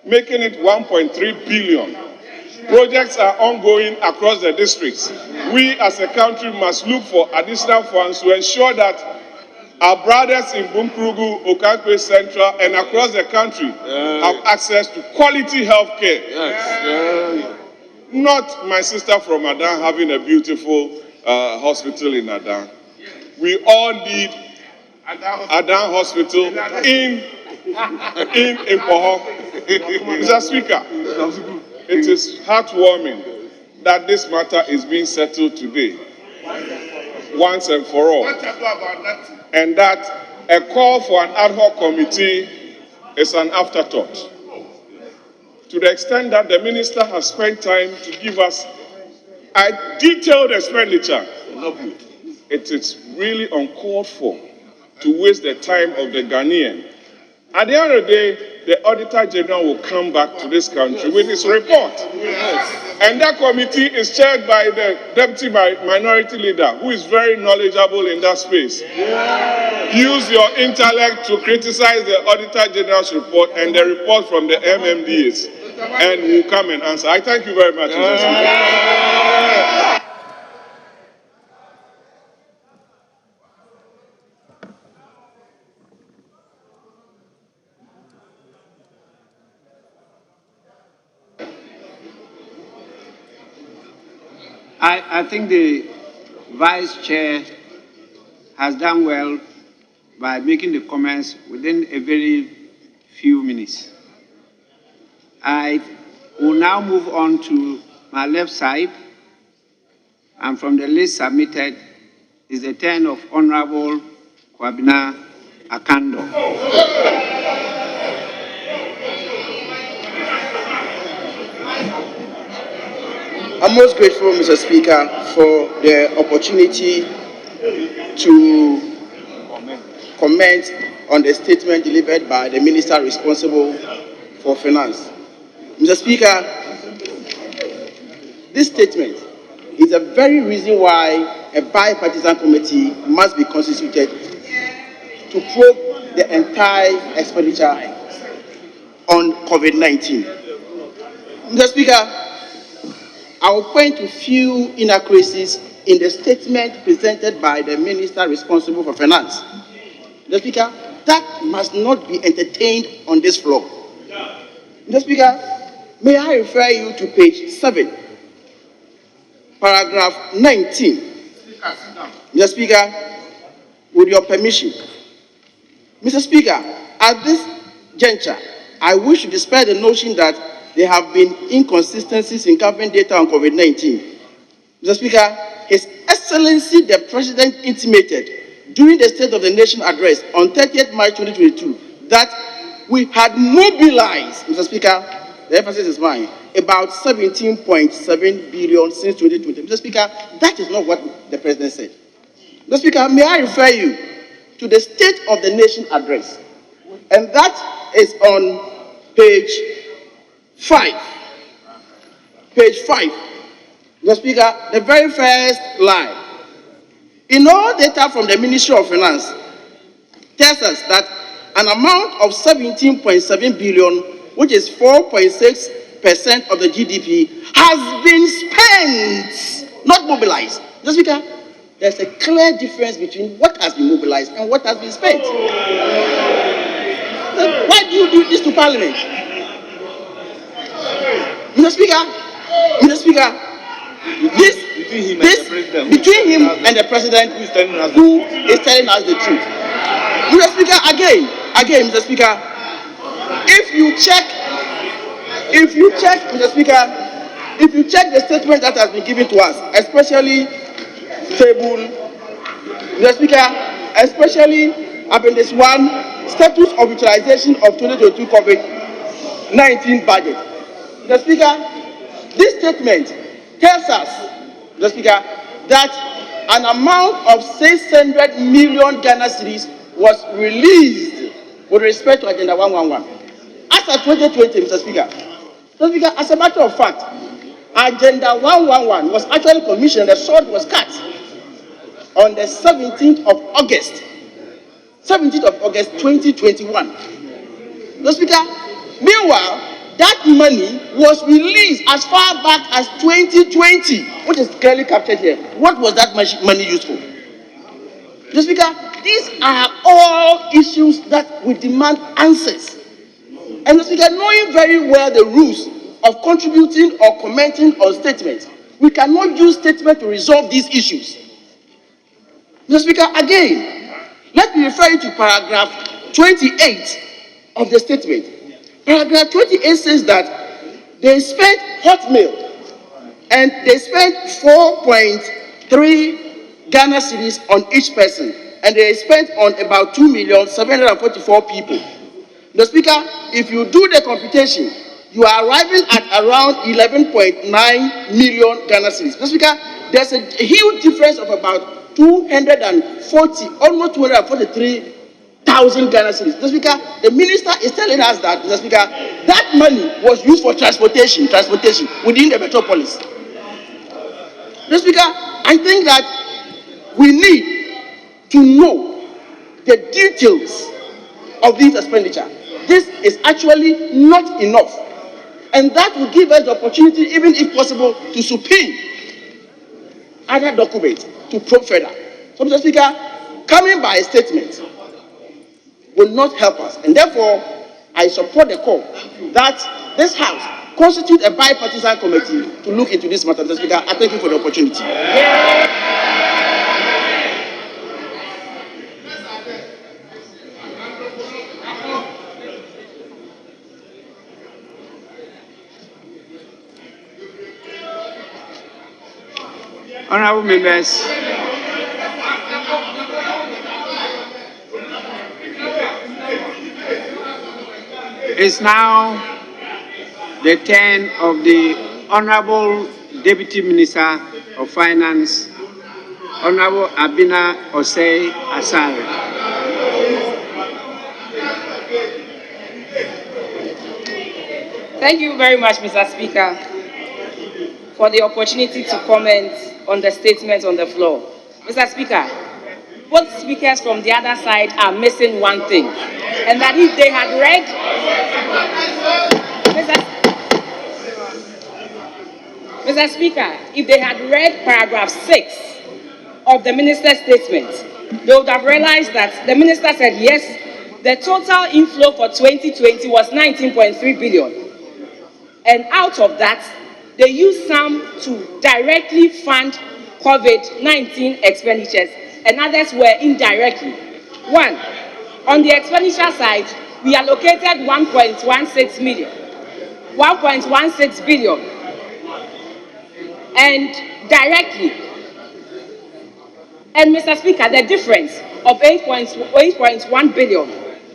making it 1.3 billion. Projects are ongoing across the districts. We as a country must look for additional funds to ensure that our brothers in Bunkrugu, Okankwe Central, and across the country have access to quality health care. Not my sister from Adan having a beautiful hospital in Adan. We all need Adan Hospital in Impoho. Mr. Speaker, it is heartwarming that this matter is being settled today, once and for all, and that a call for an ad hoc committee is an afterthought. To the extent that the Minister has spent time to give us a detailed expenditure, it is really uncalled for to waste the time of the Ghanaian. At the end of the day, the Auditor General will come back to this country with his report. And that committee is chaired by the Deputy Minority Leader, who is very knowledgeable in that space. Use your intellect to criticize the Auditor General's report and the report from the MMDAs, and we'll come and answer. I thank you very much, Mr. Speaker. I think the Vice Chair has done well by making the comments within a very few minutes. I will now move on to my left side, and from the list submitted is the turn of Honorable Kwabena Akando. I'm most grateful, Mr. Speaker, for the opportunity to comment on the statement delivered by the Minister responsible for Finance. Mr. Speaker, this statement is the very reason why a bipartisan committee must be constituted to probe the entire expenditure on COVID-19. Mr. Speaker, I will point to few inaccuracies in the statement presented by the Minister responsible for Finance. Mr. Speaker, that must not be entertained on this floor. Mr. Speaker, may I refer you to page 7, paragraph 19. Mr. Speaker, with your permission. Mr. Speaker, at this juncture, I wish to dispel the notion that there have been inconsistencies in government data on COVID-19. Mr. Speaker, His Excellency the President intimated during the State of the Nation address on 30th March 2022 that we had mobilized, Mr. Speaker, the emphasis is mine, about 17.7 billion since 2020. Mr. Speaker, that is not what the President said. Mr. Speaker, may I refer you to the State of the Nation address, and that is on page 5. Page 5. Mr. Speaker, the very first line. In all data from the Ministry of Finance tells us that an amount of 17.7 billion, which is 4.6% of the GDP, has been spent, not mobilized. Mr. Speaker, there's a clear difference between what has been mobilized and what has been spent. Why do you do this to Parliament? Mr. Speaker, between him and the President, who is telling us the truth. Mr. Speaker, again, Mr. Speaker, if you check, Mr. Speaker, if you check the statement that has been given to us, especially table, Mr. Speaker, especially Appendix 1, status of utilization of 2022 COVID-19 budget. Mr. Speaker, this statement tells us, Mr. Speaker, that an amount of 600 million Ghana cedis was released with respect to Agenda 111. As of 2020, Mr. Speaker, as a matter of fact, Agenda 111 was actually commissioned, the sword was cut on the 17th of August 2021. Mr. Speaker, meanwhile, that money was released as far back as 2020, which is clearly captured here. What was that money used for? Mr. Speaker, these are all issues that we demand answers. And Mr. Speaker, knowing very well the rules of contributing or commenting on statements, we cannot use statements to resolve these issues. Mr. Speaker, again, let me refer you to paragraph 28 of the statement. Paragraph 28 says that they spent hot milk and they spent 4.3 Ghana cedis on each person, and they spent on about 2,744 people. The Speaker, if you do the computation, you are arriving at around 11.9 million Ghana cedis. The Speaker, there's a huge difference of about 240, almost 243,000 Ghana cedis. Mr. Speaker, the minister is telling us that, Mr. Speaker, that money was used for transportation within the metropolis. Mr. Speaker, I think that we need to know the details of this expenditure. This is actually not enough. And that will give us the opportunity, even if possible, to subpoena other documents to probe further. So, Mr. Speaker, coming by a statement will not help us. And therefore, I support the call that this House constitute a bipartisan committee to look into this matter. Mr. Speaker, I thank you for the opportunity. Honorable members, it's now the turn of the Honorable Deputy Minister of Finance, Honorable Abina Osei Asare. Thank you very much, Mr. Speaker, for the opportunity to comment on the statement on the floor. Mr. Speaker, both speakers from the other side are missing one thing, and that if they had read, Mr. Speaker, if they had read paragraph 6 of the minister's statement, they would have realized that the minister said, yes, the total inflow for 2020 was 19.3 billion. And out of that, they used some to directly fund COVID-19 expenditures, and others were indirectly. One, on the expenditure side, we allocated 1.16 billion, and directly. And Mr. Speaker, the difference of 8.1 billion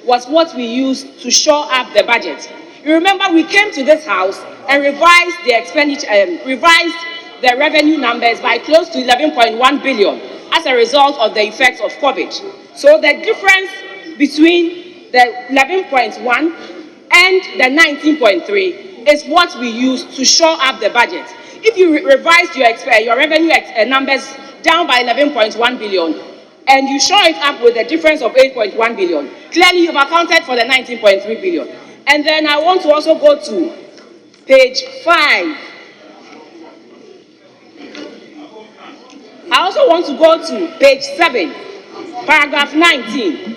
was what we used to shore up the budget. You remember we came to this house and revised the expenditure, revised the revenue numbers by close to 11.1 billion as a result of the effects of COVID. So the difference between the 11.1 and the 19.3 is what we used to shore up the budget. If you revise your revenue numbers down by 11.1 billion and you shore it up with a difference of 8.1 billion, clearly you've accounted for the 19.3 billion. And then I want to also go to page 5. I also want to go to page 7, paragraph 19.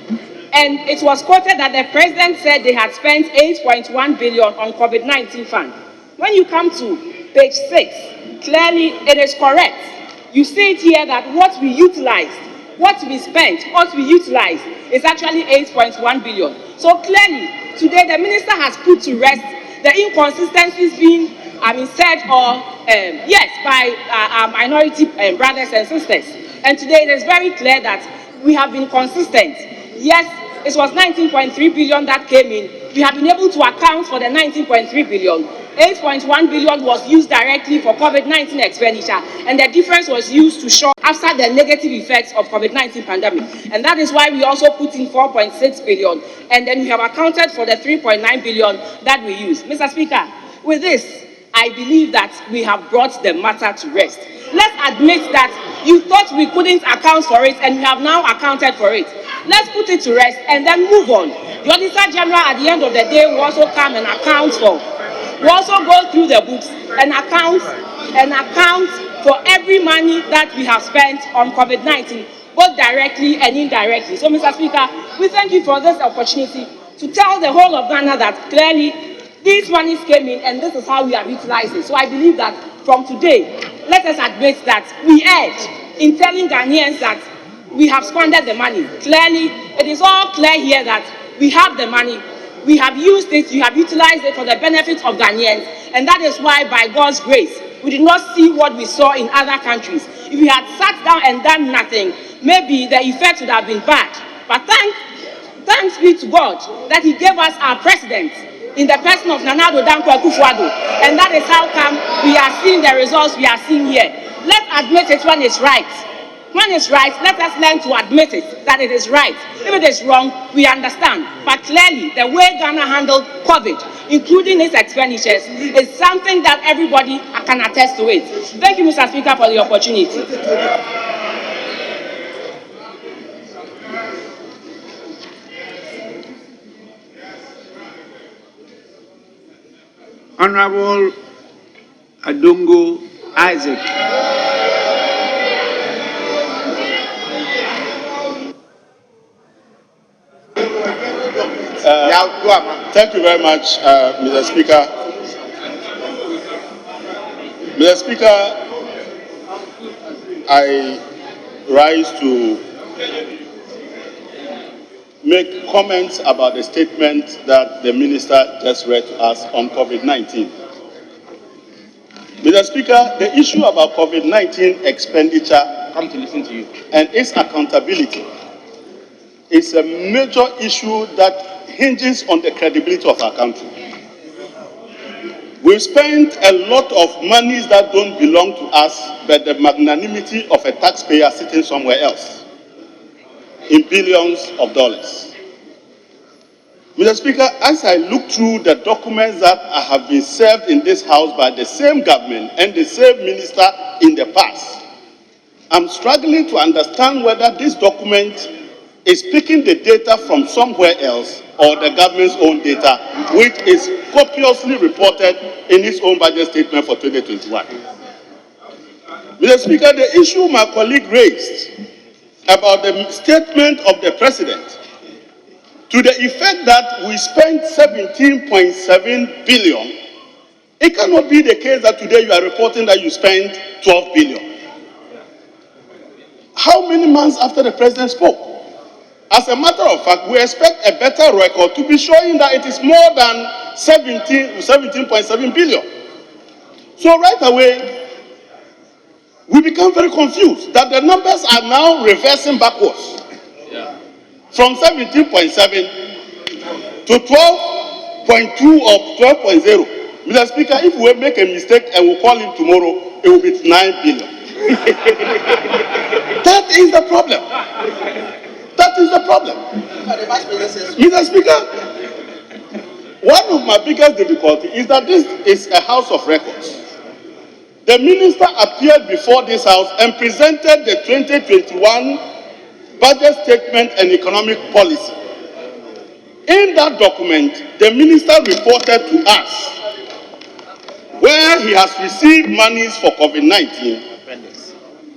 And it was quoted that the president said they had spent 8.1 billion on COVID-19 fund. When you come to page 6, clearly it is correct. You see it here that what we utilized, what we spent, what we utilized is actually 8.1 billion. So clearly, today the minister has put to rest the inconsistencies being said or yes by our minority brothers and sisters. And today it is very clear that we have been consistent. Yes, it was 19.3 billion that came in. We have been able to account for the 19.3 billion. 8.1 billion was used directly for COVID-19 expenditure, and the difference was used to shore after the negative effects of COVID-19 pandemic. And that is why we also put in 4.6 billion, and then we have accounted for the 3.9 billion that we used. Mr. Speaker, with this, I believe that we have brought the matter to rest. Let's admit that you thought we couldn't account for it, and we have now accounted for it. Let's put it to rest and then move on. The Auditor General at the end of the day will also come and account for. We also go through the books and account for every money that we have spent on COVID-19, both directly and indirectly. So, Mr. Speaker, we thank you for this opportunity to tell the whole of Ghana that clearly these monies came in and this is how we have utilized it. So I believe that from today, let us admit that we erred in telling Ghanaians that we have squandered the money. Clearly, it is all clear here that we have the money. We have used it, we have utilized it for the benefit of Ghanaians, and that is why, by God's grace, we did not see what we saw in other countries. If we had sat down and done nothing, maybe the effect would have been bad. But thanks be to God that He gave us our president in the person of Nana Addo Dankwa Akufo-Addo, and that is how come we are seeing the results we are seeing here. Let's admit it when it's right. When it's right, let us learn to admit it, that it is right. If it is wrong, we understand. But clearly, the way Ghana handled COVID, including its expenditures, is something that everybody can attest to it. Thank you, Mr. Speaker, for the opportunity. Honorable Adongo Isaac. Thank you very much, Mr. Speaker. Mr. Speaker, I rise to make comments about the statement that the minister just read to us on COVID-19. Mr. Speaker, the issue about COVID-19 expenditure, come to listen to you, and its accountability is a major issue that hinges on the credibility of our country. We've spent a lot of monies that don't belong to us, but the magnanimity of a taxpayer sitting somewhere else, in billions of dollars. Mr. Speaker, as I look through the documents that have been served in this House by the same government and the same minister in the past, I'm struggling to understand whether this document is picking the data from somewhere else or the government's own data, which is copiously reported in its own budget statement for 2021. Mr. Speaker, the issue my colleague raised about the statement of the president to the effect that we spent 17.7 billion, it cannot be the case that today you are reporting that you spent 12 billion. How many months after the president spoke? As a matter of fact, we expect a better record to be showing that it is more than 17.7 billion. So right away, we become very confused that the numbers are now reversing backwards. From 17.7 to 12.2 or 12.0. Mr. Speaker, if we make a mistake and we call him tomorrow, it will be 9 billion. That is the problem. That is the problem. Mr. Speaker, one of my biggest difficulties is that this is a house of records. The minister appeared before this house and presented the 2021 budget statement and economic policy. In that document, the minister reported to us where he has received monies for COVID-19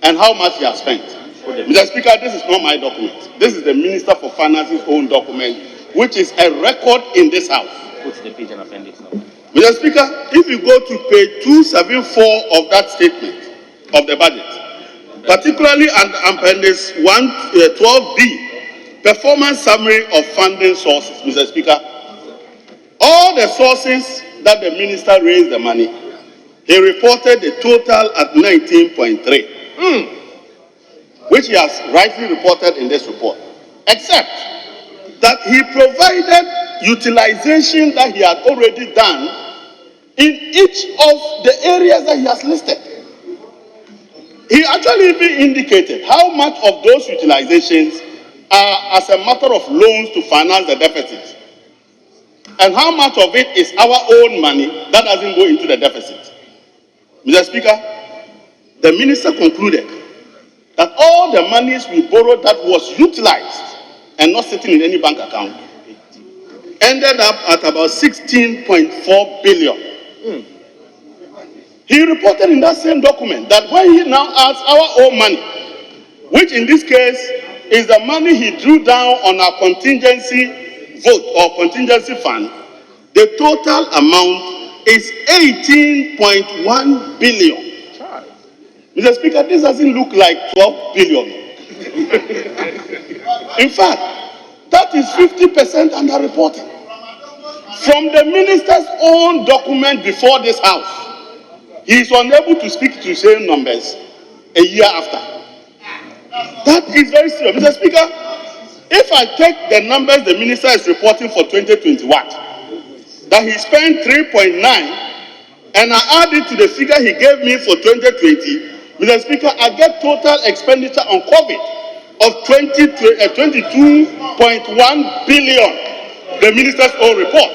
and how much he has spent. Mr. Speaker, this is not my document. This is the Minister for Finance's own document, which is a record in this house. Put the page and appendix now. Mr. Speaker, if you go to page 274 of that statement of the budget, particularly under appendix 12B, performance summary of funding sources, Mr. Speaker, all the sources that the minister raised the money, he reported the total at 19.3, which he has rightly reported in this report, except that he provided utilization that he had already done in each of the areas that he has listed. He actually even indicated how much of those utilizations are as a matter of loans to finance the deficit, and how much of it is our own money that doesn't go into the deficit. Mr. Speaker, the minister concluded that all the monies we borrowed that was utilized and not sitting in any bank account ended up at about 16.4 billion. He reported in that same document that when he now adds our own money, which in this case is the money he drew down on our contingency vote or contingency fund, the total amount is 18.1 billion. Mr. Speaker, this doesn't look like 12 billion. In fact, that is 50% underreporting. From the minister's own document before this house, he is unable to speak to the same numbers a year after. That is very serious. Mr. Speaker, if I take the numbers the minister is reporting for 2021, that he spent 3.9, and I add it to the figure he gave me for 2020, Mr. Speaker, I get total expenditure on COVID of 22.1 billion, the minister's own report.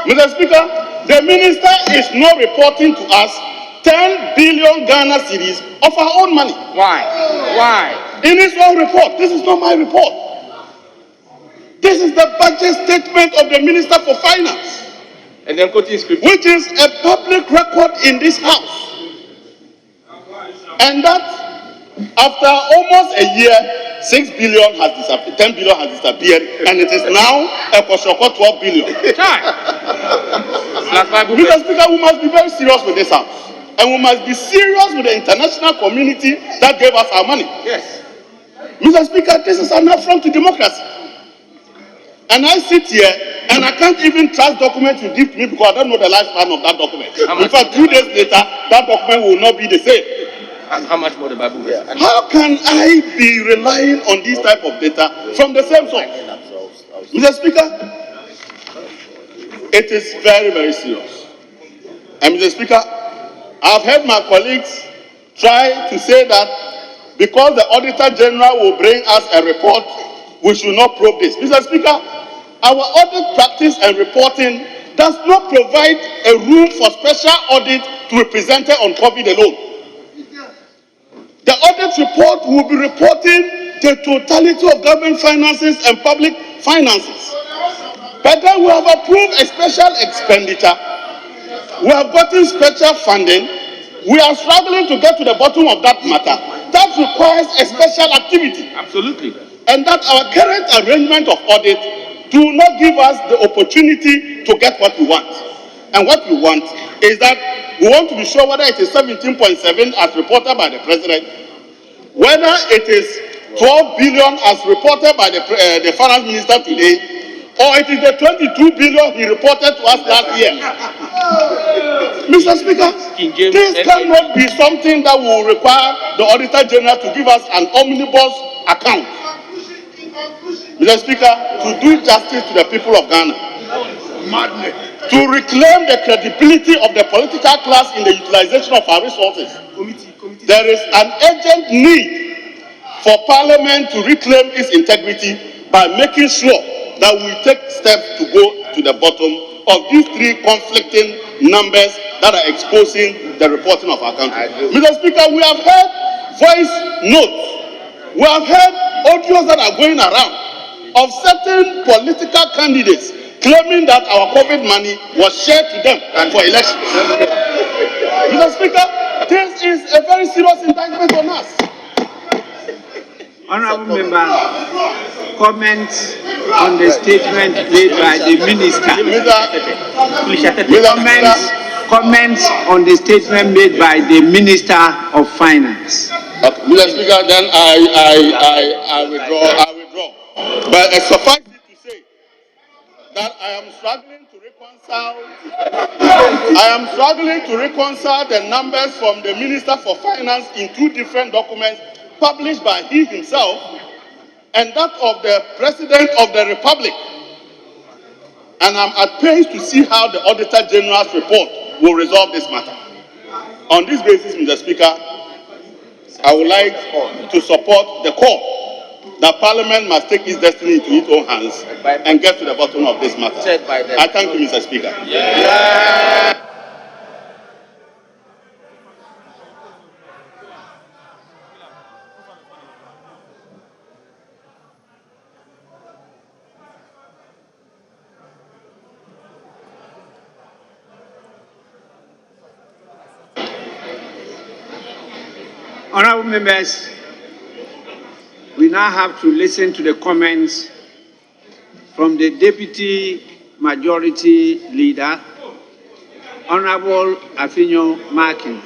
Mr. Speaker, the minister is not reporting to us 10 billion Ghana cedis of our own money. Why? Why? In his own report. This is not my report. This is the budget statement of the Minister for Finance. And then quoting scripture. Which is a public record in this house. And that after almost a year, 6 billion has disappeared, 10 billion has disappeared, and it is now a Koshoko 12 billion. Mr. Speaker, we must be very serious with this house. And we must be serious with the international community that gave us our money. Yes. Mr. Speaker, this is an affront to democracy. And I sit here and I can't even trust documents you give to me because I don't know the lifespan of that document. In fact, 2 days later, that document will not be the same. How much more the Bible? Yeah. How can I be relying on this type of data from the same source? Mr. Speaker, it is very, very serious. And Mr. Speaker, I've heard my colleagues try to say that because the Auditor General will bring us a report, we should not probe this. Mr. Speaker, our audit practice and reporting does not provide a room for special audit to be presented on COVID alone. The audit report will be reporting the totality of government finances and public finances. But then we have approved a special expenditure. We have gotten special funding. We are struggling to get to the bottom of that matter. That requires a special activity. Absolutely. And that our current arrangement of audit do not give us the opportunity to get what we want. And what we want is that we want to be sure whether it is 17.7 as reported by the President, whether it is 12 billion as reported by the Finance Minister today, or it is the 22 billion he reported to us last year. Mr. Speaker, this cannot be something that will require the Auditor General to give us an omnibus account. Mr. Speaker, to do justice to the people of Ghana, to reclaim the credibility of the political class in the utilization of our resources, there is an urgent need for Parliament to reclaim its integrity by making sure that we take steps to go to the bottom of these three conflicting numbers that are exposing the reporting of our country. Mr. Speaker, we have heard voice notes, we have heard audios that are going around of certain political candidates claiming that our COVID money was shared to them for elections. Mr. Speaker, this is a very serious indictment on us. Honorable member, comments on the statement made by the minister. Comments on the statement made by the Minister of Finance. Okay, Mr. Speaker, then I withdraw. But suffice it to say that I am struggling to reconcile the numbers from the Minister for Finance in two different documents published by he himself and that of the President of the Republic. And I'm at pains to see how the Auditor General's report will resolve this matter. On this basis, Mr. Speaker, I would like to support the call that Parliament must take its destiny into its own hands and get to the bottom of this matter. I thank you, Mr. Speaker. Honorable members, we now have to listen to the comments from the Deputy Majority Leader, Honorable Afinyo Markin.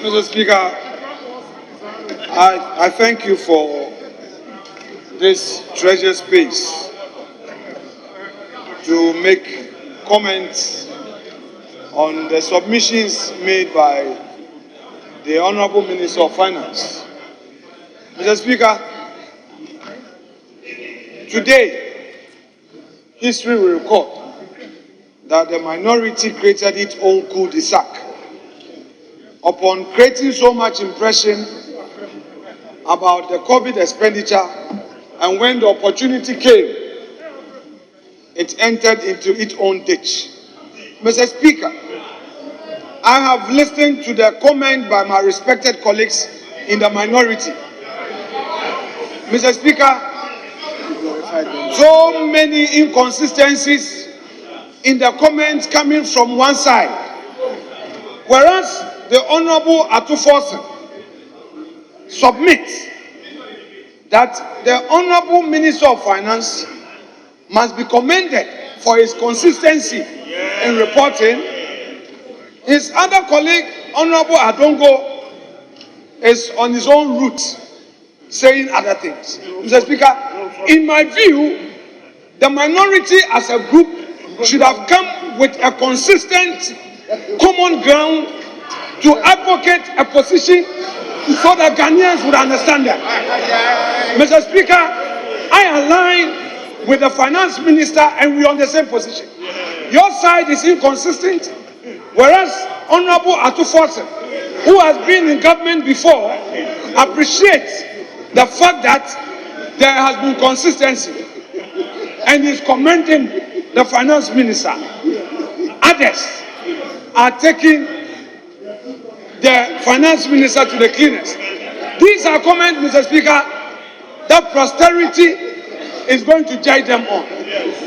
Mr. Speaker, I thank you for this treasure space to make comments on the submissions made by the Honorable Minister of Finance. Mr. Speaker, today, history will record that the minority created its own cul-de-sac upon creating so much impression about the COVID expenditure, and when the opportunity came, it entered into its own ditch. Mr. Speaker, I have listened to the comment by my respected colleagues in the minority. Mr. Speaker, so many inconsistencies in the comments coming from one side, whereas the Honorable Atufosin submits that the Honorable Minister of Finance must be commended for his consistency in reporting. His other colleague, Honorable Adongo, is on his own route, saying other things. Mr. Speaker, in my view, the minority as a group should have come with a consistent common ground to advocate a position so that Ghanaians would understand that. Mr. Speaker, I align with the Finance Minister and we are on the same position. Your side is inconsistent, whereas Honorable Atufosin who has been in government before appreciates the fact that there has been consistency and is commending the finance minister. Others are taking the finance minister to the cleaners. These are comments, Mr. Speaker, that posterity is going to judge them on.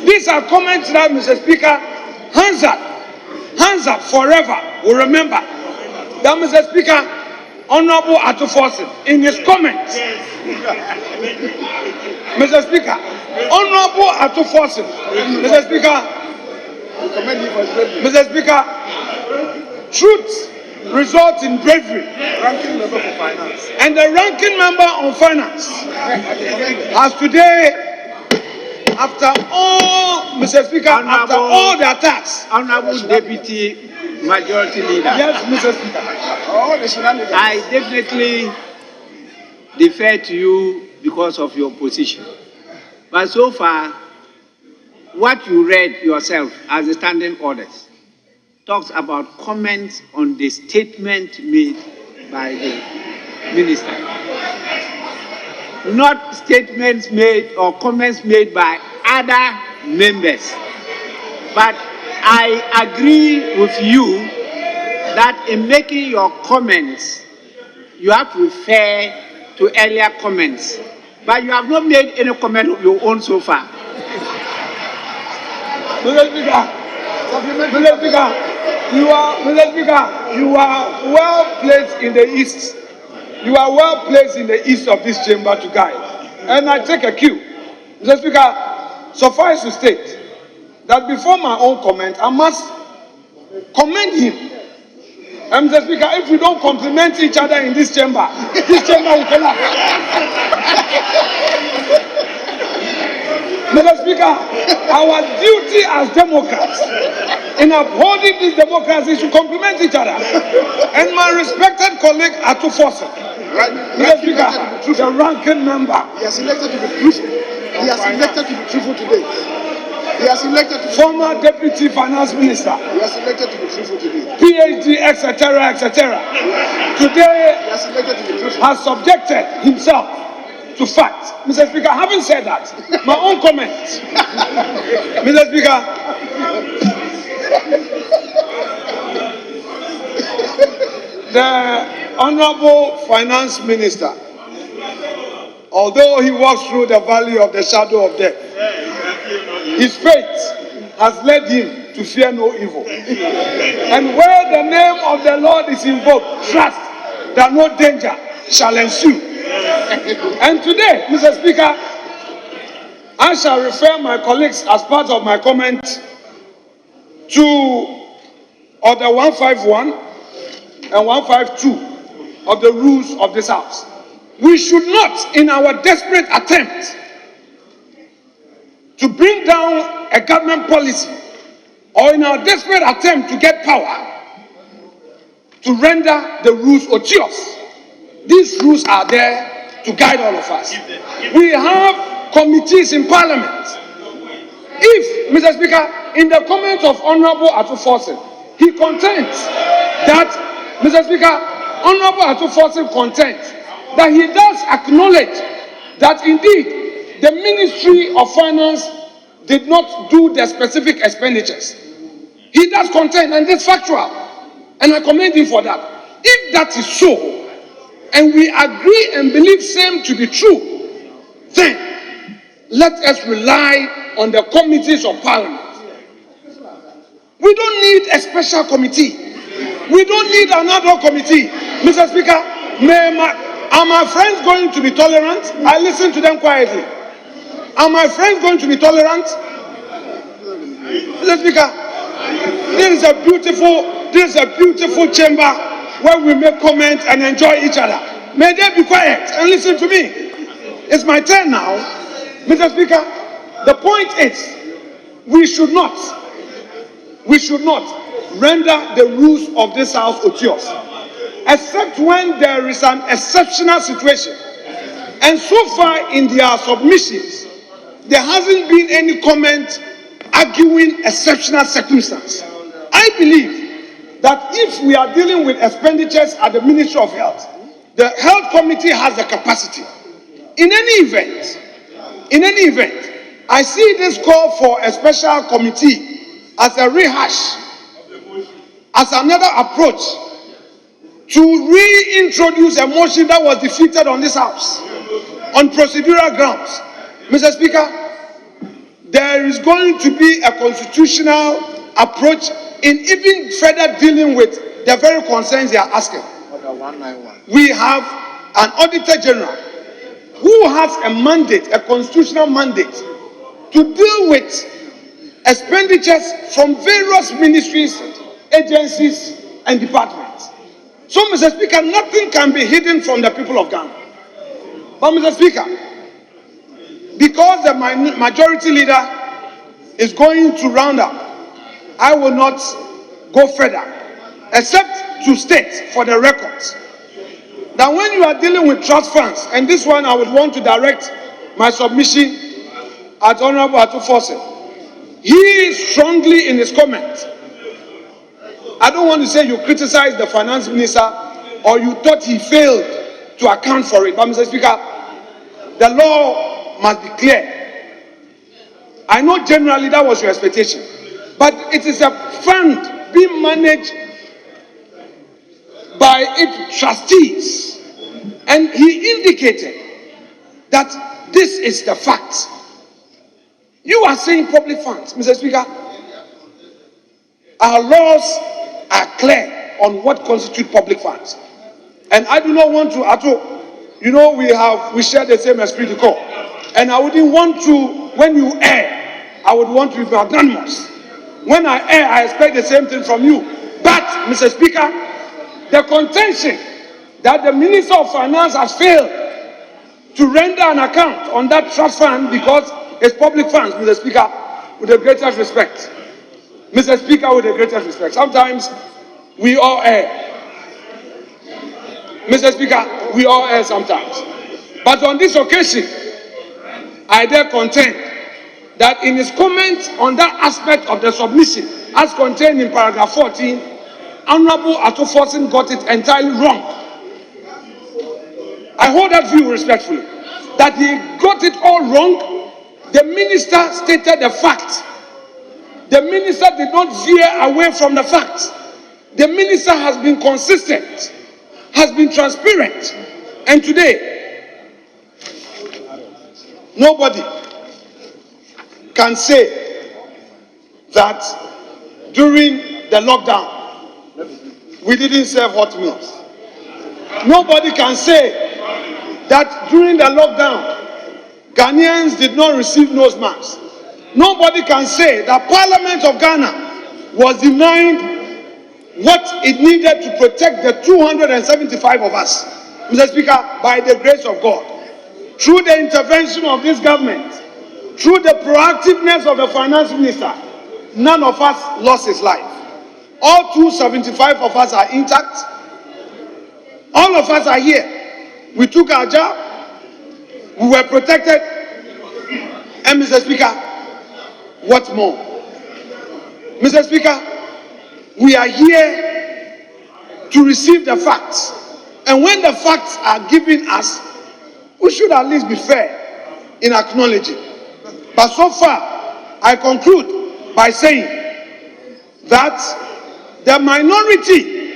These are comments that, Mr. Speaker, hands up forever will remember that, Mr. Speaker, Honorable Atufosin, in his comments, Mr. Speaker, Honorable Atufosin, Mr. Speaker, truth results in bravery. Ranking member for finance. And the ranking member on finance has today, after all, Mr. Speaker, after all the attacks. Honorable Deputy Majority Leader. Yes, Mr. Speaker. I definitely defer to you because of your position. But so far, what you read yourself as the standing orders talks about comments on the statement made by the minister. Not statements made or comments made by other members. But I agree with you that in making your comments, you have to refer to earlier comments. But you have not made any comment of your own so far. Mr. Speaker, you are well placed in the east. You are well placed in the east of this chamber to guide. And I take a cue. Mr. Speaker, suffice to state that before my own comment, I must commend him. And Mr. Speaker, if we don't compliment each other in this chamber will collapse. Mr. Speaker, our duty as Democrats in upholding this democracy is to compliment each other. And my respected colleague Atufosin, Mr. Speaker, the ranking member. He has elected to be truthful. He has elected to be truthful today. He has elected to be former deputy finance minister. He has elected to be truthful today. PhD, etc., etc. Today He has elected to be truthful. has subjected himself to facts. Mr. Speaker, having said that, my own comment, Mr. Speaker, the Honorable Finance Minister, although he walks through the valley of the shadow of death, his faith has led him to fear no evil. And where the name of the Lord is invoked, trust that no danger shall ensue. And today, Mr. Speaker, I shall refer my colleagues as part of my comment to Order 151 and 152 of the rules of this House. We should not, in our desperate attempt to bring down a government policy or in our desperate attempt to get power, to render the rules odious. These rules are there to guide all of us. We have committees in Parliament. If, Mr. Speaker, in the comments of Honorable Atufosin, he contends that, Mr. Speaker, Honorable Atufosin contends that he does acknowledge that indeed the Ministry of Finance did not do the specific expenditures. He does contend, and that's factual. And I commend him for that. If that is so, and we agree and believe same to be true, then let us rely on the committees of Parliament. We don't need a special committee. We don't need another committee. Mr. Speaker, are my friends going to be tolerant? I listen to them quietly. Are my friends going to be tolerant? Mr. Speaker, this is a beautiful chamber where we make comments and enjoy each other. May they be quiet and listen to me. It's my turn now. Mr. Speaker, the point is, we should not render the rules of this House odious, except when there is an exceptional situation. And so far in their submissions, there hasn't been any comment arguing exceptional circumstance. I believe that if we are dealing with expenditures at the Ministry of Health, the Health Committee has the capacity. In any event, I see this call for a special committee as a rehash, as another approach to reintroduce a motion that was defeated on this House on procedural grounds. Mr. Speaker, there is going to be a constitutional approach in even further dealing with the very concerns they are asking. We have an Auditor General who has a mandate, a constitutional mandate, to deal with expenditures from various ministries, agencies, and departments. So, Mr. Speaker, nothing can be hidden from the people of Ghana. But, Mr. Speaker, because the majority leader is going to round up, I will not go further, except to state for the records that when you are dealing with trust funds, and this one I would want to direct my submission at Honorable Atufosin, he is strongly in his comment. I don't want to say you criticized the finance minister or you thought he failed to account for it, but Mr. Speaker, the law must be clear. I know generally that was your expectation, but it is a fund being managed by its trustees, and he indicated that this is the fact. You are saying public funds, Mr. Speaker. Our laws are clear on what constitutes public funds, and I do not want to at all. You know, we share the same esprit de corps, and I wouldn't want to. When you err, I would want to be magnanimous. When I err, I expect the same thing from you. But, Mr. Speaker, the contention that the Minister of Finance has failed to render an account on that trust fund because it's public funds, Mr. Speaker, with the greatest respect. Mr. Speaker, with the greatest respect. Sometimes we all err. Mr. Speaker, we all err sometimes. But on this occasion, I dare contend that in his comments on that aspect of the submission, as contained in paragraph 14, Honorable Atufosin got it entirely wrong. I hold that view respectfully, that he got it all wrong. The minister stated the fact. The minister did not veer away from the facts. The minister has been consistent, has been transparent, and today, nobody can say that during the lockdown, we didn't serve hot meals. Nobody can say that during the lockdown, Ghanaians did not receive nose masks. Nobody can say that Parliament of Ghana was denied what it needed to protect the 275 of us. Mr. Speaker, by the grace of God, through the intervention of this government, through the proactiveness of the finance minister, none of us lost his life. All 275 of us are intact. All of us are here. We took our job. We were protected. And Mr. Speaker, what more? Mr. Speaker, we are here to receive the facts. And when the facts are given us, we should at least be fair in acknowledging. But so far, I conclude by saying that the minority,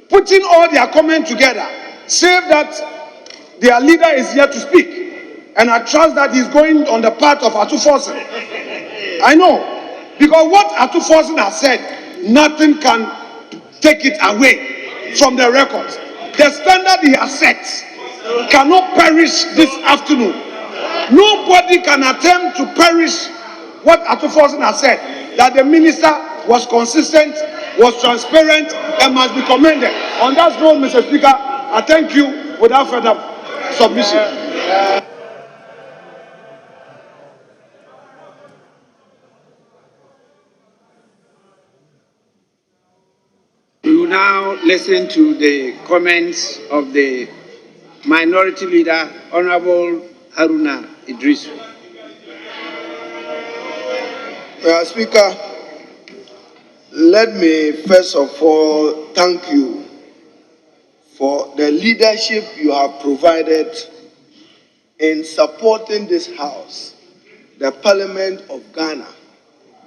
putting all their comment together, save that their leader is here to speak. And I trust that he's going on the path of Atufosin. I know, because what Atufosin has said, nothing can take it away from the records. The standard he has set cannot perish this afternoon. Nobody can attempt to perish what Atufosin has said, that the minister was consistent, was transparent, and must be commended. On that note, Mr. Speaker, I thank you without further submission. We will now listen to the comments of the Minority Leader, Honorable Haruna Idrisu. Speaker, Let me first of all thank you for the leadership you have provided in supporting this House, the Parliament of Ghana,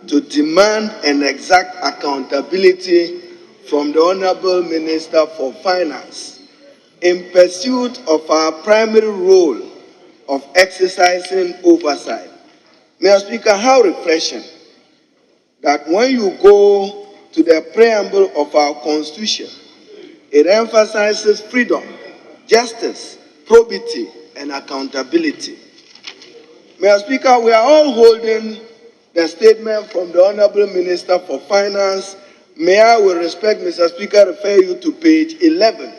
to demand and exact accountability from the Honorable Minister for Finance in pursuit of our primary role of exercising oversight. Mr. Speaker, how refreshing that when you go to the preamble of our Constitution, it emphasizes freedom, justice, probity, and accountability. Mr. Speaker, we are all holding the statement from the Honorable Minister for Finance. May I, with respect, Mr. Speaker, refer you to page 11,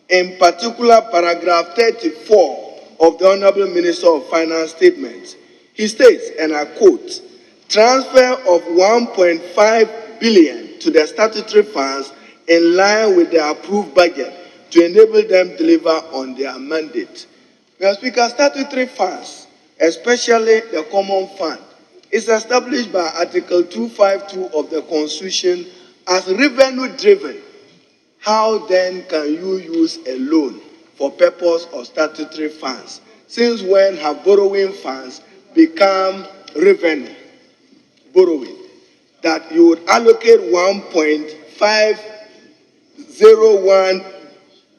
in particular paragraph 34 of the Honorable Minister of Finance statement. He states, and I quote, transfer of 1.5 billion to the statutory funds in line with the approved budget to enable them deliver on their mandate. Mr. Speaker, statutory funds, especially the common fund, is established by Article 252 of the Constitution as revenue-driven. How then can you use a loan for purpose of statutory funds? Since when have borrowing funds become revenue? Borrowing. That you would allocate 1.501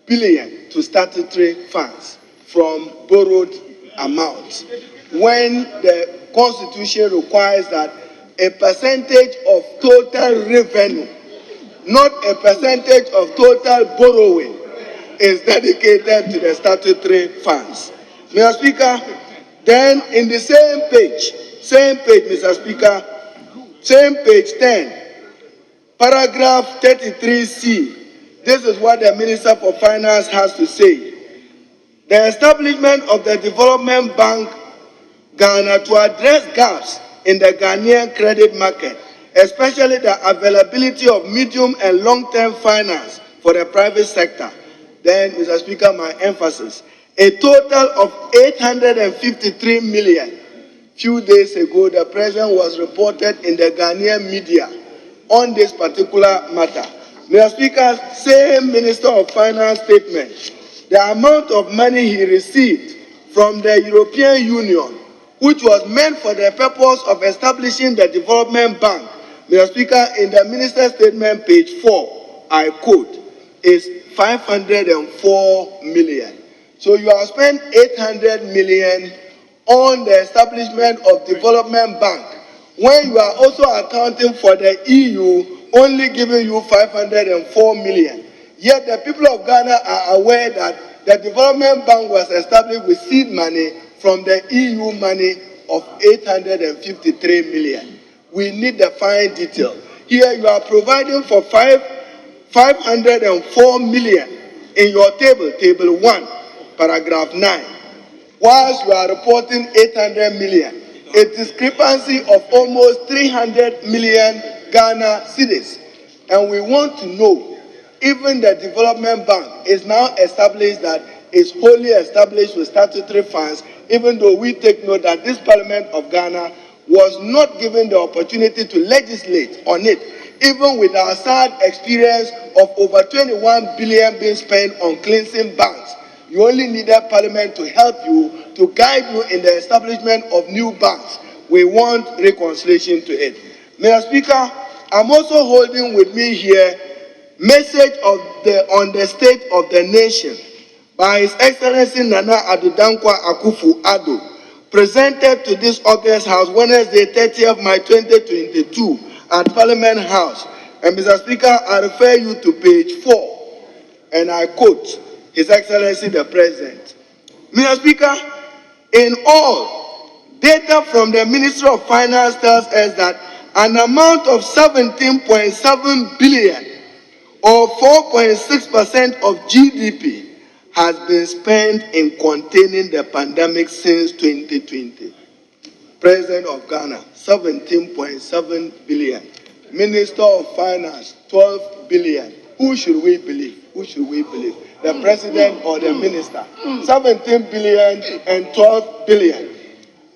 billion to statutory funds from borrowed amounts, when the Constitution requires that a percentage of total revenue, not a percentage of total borrowing, is dedicated to the statutory funds. Mr. Speaker, then in the same page, Mr. Speaker, same page 10, paragraph 33C, this is what the Minister for Finance has to say. The establishment of the Development Bank Ghana to address gaps in the Ghanaian credit market, especially the availability of medium and long-term finance for the private sector. Then, Mr. Speaker, my emphasis, a total of 853 million. Few days ago, the President was reported in the Ghanaian media on this particular matter. Mr. Speaker, same Minister of Finance statement, the amount of money he received from the European Union, which was meant for the purpose of establishing the Development Bank, Mr. Speaker, in the Minister's statement, page 4, I quote, is 504 million. So you have spent 800 million on the establishment of Development Bank, when you are also accounting for the EU only giving you 504 million. Yet the people of Ghana are aware that the Development Bank was established with seed money from the EU money of 853 million. We need the fine detail. Here you are providing for 504 million in your table, table 1, paragraph 9, whilst you are reporting 800 million, a discrepancy of almost 300 million Ghana cedis. And we want to know, even the Development Bank is now established that it's wholly established with statutory funds, even though we take note that this Parliament of Ghana was not given the opportunity to legislate on it, even with our sad experience of over 21 billion being spent on cleansing banks. You only needed Parliament to help you, to guide you in the establishment of new banks. We want reconciliation to it. Mr. Speaker, I'm also holding with me here message on the state of the nation by His Excellency Nana Addo Dankwa Akufo-Addo, presented to this August House Wednesday, 30th May 2022 at Parliament House. And Mr. Speaker, I refer you to page 4, and I quote His Excellency the President. Mr. Speaker, in all, data from the Ministry of Finance tells us that an amount of 17.7 billion or 4.6% of GDP has been spent in containing the pandemic since 2020. President of Ghana, 17.7 billion. Minister of Finance, 12 billion. Who should we believe? Who should we believe? The President or the Minister? 17 billion and 12 billion.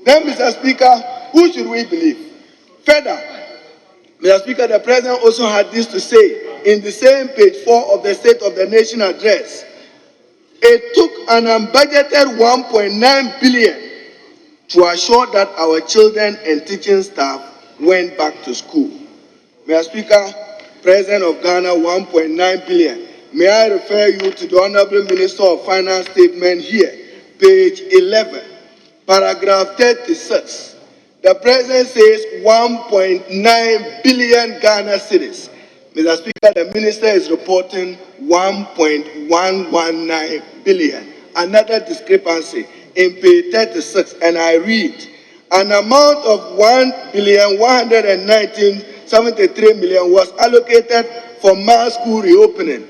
Then, Mr. Speaker, who should we believe? Further, Mr. Speaker, the President also had this to say in the same page 4 of the State of the Nation address. It took an unbudgeted 1.9 billion to assure that our children and teaching staff went back to school. Mr. Speaker, President of Ghana, 1.9 billion. May I refer you to the Honorable Minister of Finance statement here, page 11, paragraph 36. The President says 1.9 billion Ghana cedis. Mr. Speaker, the Minister is reporting 1.119 billion. Another discrepancy in page 36, and I read, an amount of 1,119,73 million was allocated for mass school reopening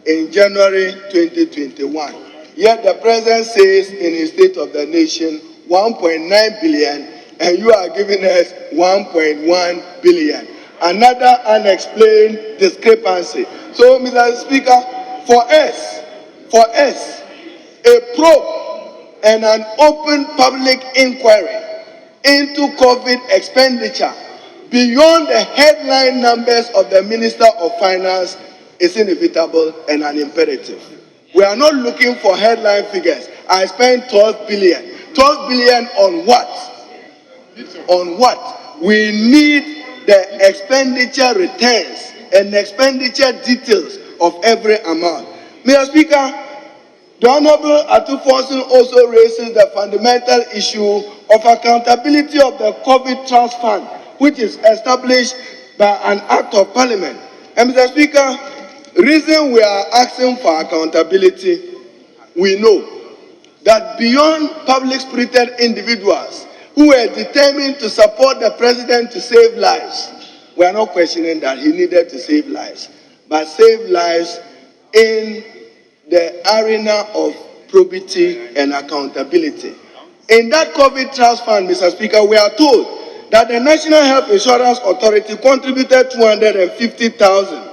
in January 2021. Yet the President says in his State of the Nation 1.9 billion, and you are giving us 1.1 billion. Another unexplained discrepancy. So, Mr. Speaker, for us, a probe and an open public inquiry into COVID expenditure beyond the headline numbers of the Minister of Finance is inevitable and an imperative. We are not looking for headline figures. I spent 12 billion. 12 billion on what? On what? We need the expenditure returns and expenditure details of every amount. Mr. Speaker, the Honorable Atufonsin also raises the fundamental issue of accountability of the COVID Trust Fund, which is established by an act of parliament. And Mr. Speaker, reason we are asking for accountability, we know that beyond public-spirited individuals who were determined to support the president to save lives, we are not questioning that he needed to save lives, but save lives in the arena of probity and accountability. In that COVID Trust Fund, Mr. Speaker, we are told that the National Health Insurance Authority contributed 250,000,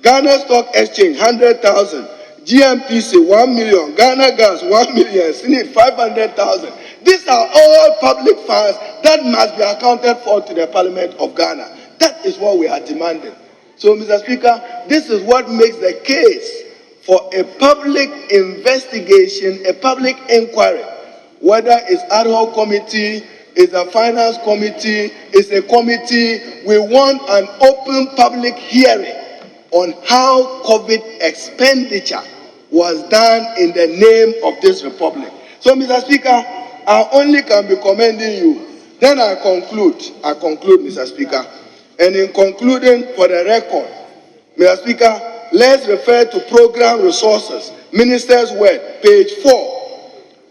Ghana Stock Exchange 100,000, GMPC 1 million, Ghana Gas 1 million, Senate 500,000. These are all public funds that must be accounted for to the Parliament of Ghana. That is what we are demanding. So, Mr. Speaker, this is what makes the case for a public investigation, a public inquiry, whether it's ad hoc committee, it's a finance committee, it's a committee. We want an open public hearing on how COVID expenditure was done in the name of this republic. So, Mr. Speaker, I only can be commending you. Then I conclude, Mr. Speaker. And in concluding, for the record, Mr. Speaker, let's refer to program resources, Minister's Word, page 4.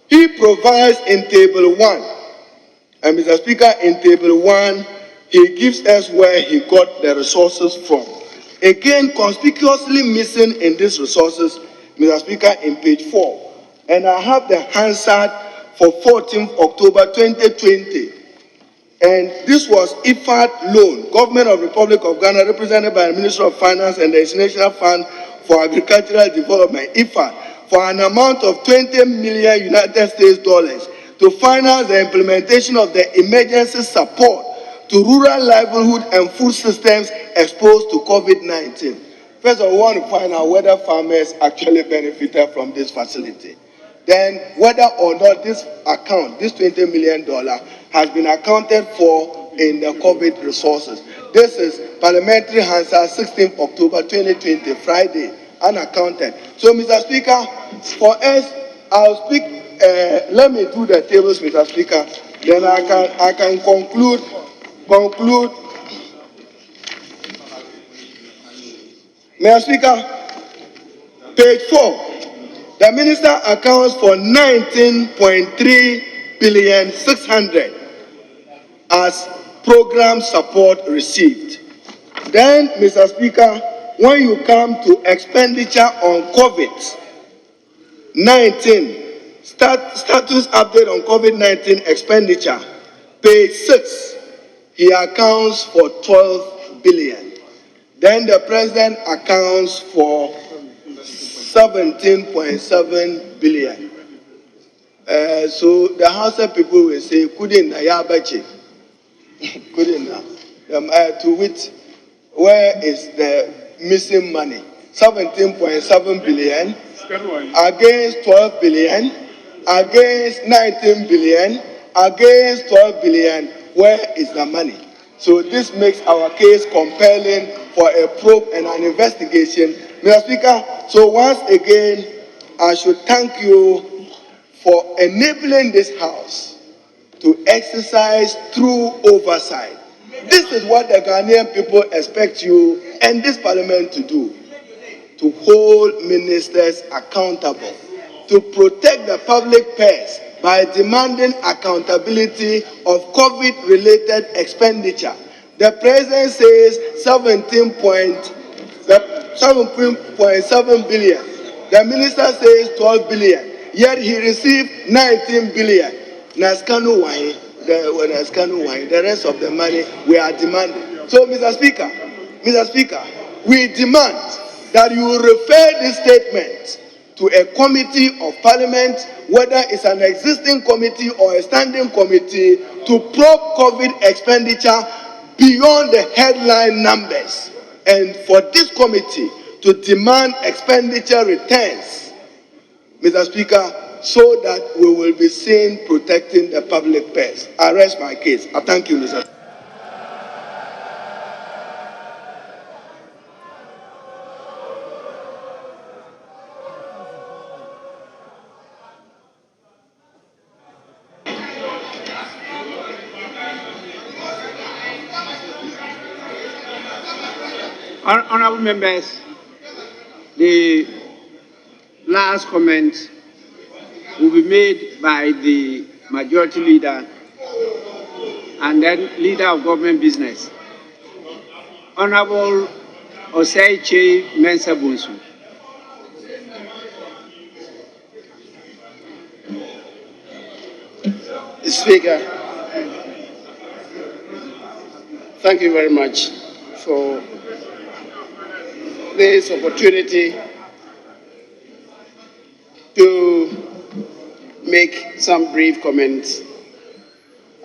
He provides in table 1. And Mr. Speaker, in table 1, he gives us where he got the resources from. Again, conspicuously missing in these resources, Mr. Speaker, in page 4. And I have the Hansard for 14th October 2020. And this was IFAD loan, Government of Republic of Ghana, represented by the Minister of Finance and the International Fund for Agricultural Development, IFAD, for an amount of 20 million United States dollars to finance the implementation of the emergency support to rural livelihood and food systems exposed to COVID-19. First of all, we want to find out whether farmers actually benefited from this facility. Then whether or not this account, this $20 million, has been accounted for in the COVID resources. This is Parliamentary Hansard, 16th October 2020, Friday, unaccounted. So, Mr. Speaker, for us, I'll speak, let me do the tables, Mr. Speaker, then I can conclude. Mr. Speaker, page 4. The minister accounts for 19.3 billion 600 as program support received. Then, Mr. Speaker, when you come to expenditure on COVID-19, status update on COVID-19 expenditure, page 6, he accounts for 12 billion. Then the president accounts for 17.7 billion. So the Hausa people will say, couldn't Yabachi. Couldn't to wit Where is the missing money? 17.7 billion against 12 billion, against 19 billion, against 12 billion. Where is the money? So this makes our case compelling for a probe and an investigation. Mr. Speaker, so once again, I should thank you for enabling this House to exercise true oversight. This is what the Ghanaian people expect you and this parliament to do, to hold ministers accountable, to protect the public purse by demanding accountability of COVID-related expenditure. The president says 17.7 billion. The minister says 12 billion. Yet he received 19 billion. Naskanu wine, the rest of the money we are demanding. So, Mr. Speaker, we demand that you refer this statement to a committee of parliament, whether it's an existing committee or a standing committee, to probe COVID expenditure beyond the headline numbers, and for this committee to demand expenditure returns, Mr. Speaker, so that we will be seen protecting the public purse. I rest my case. I thank you, Mr. Honorable members, the last comment will be made by the majority leader and then leader of government business. Honorable Oseiche Mensah Bonsu. Speaker, thank you very much for this opportunity to make some brief comments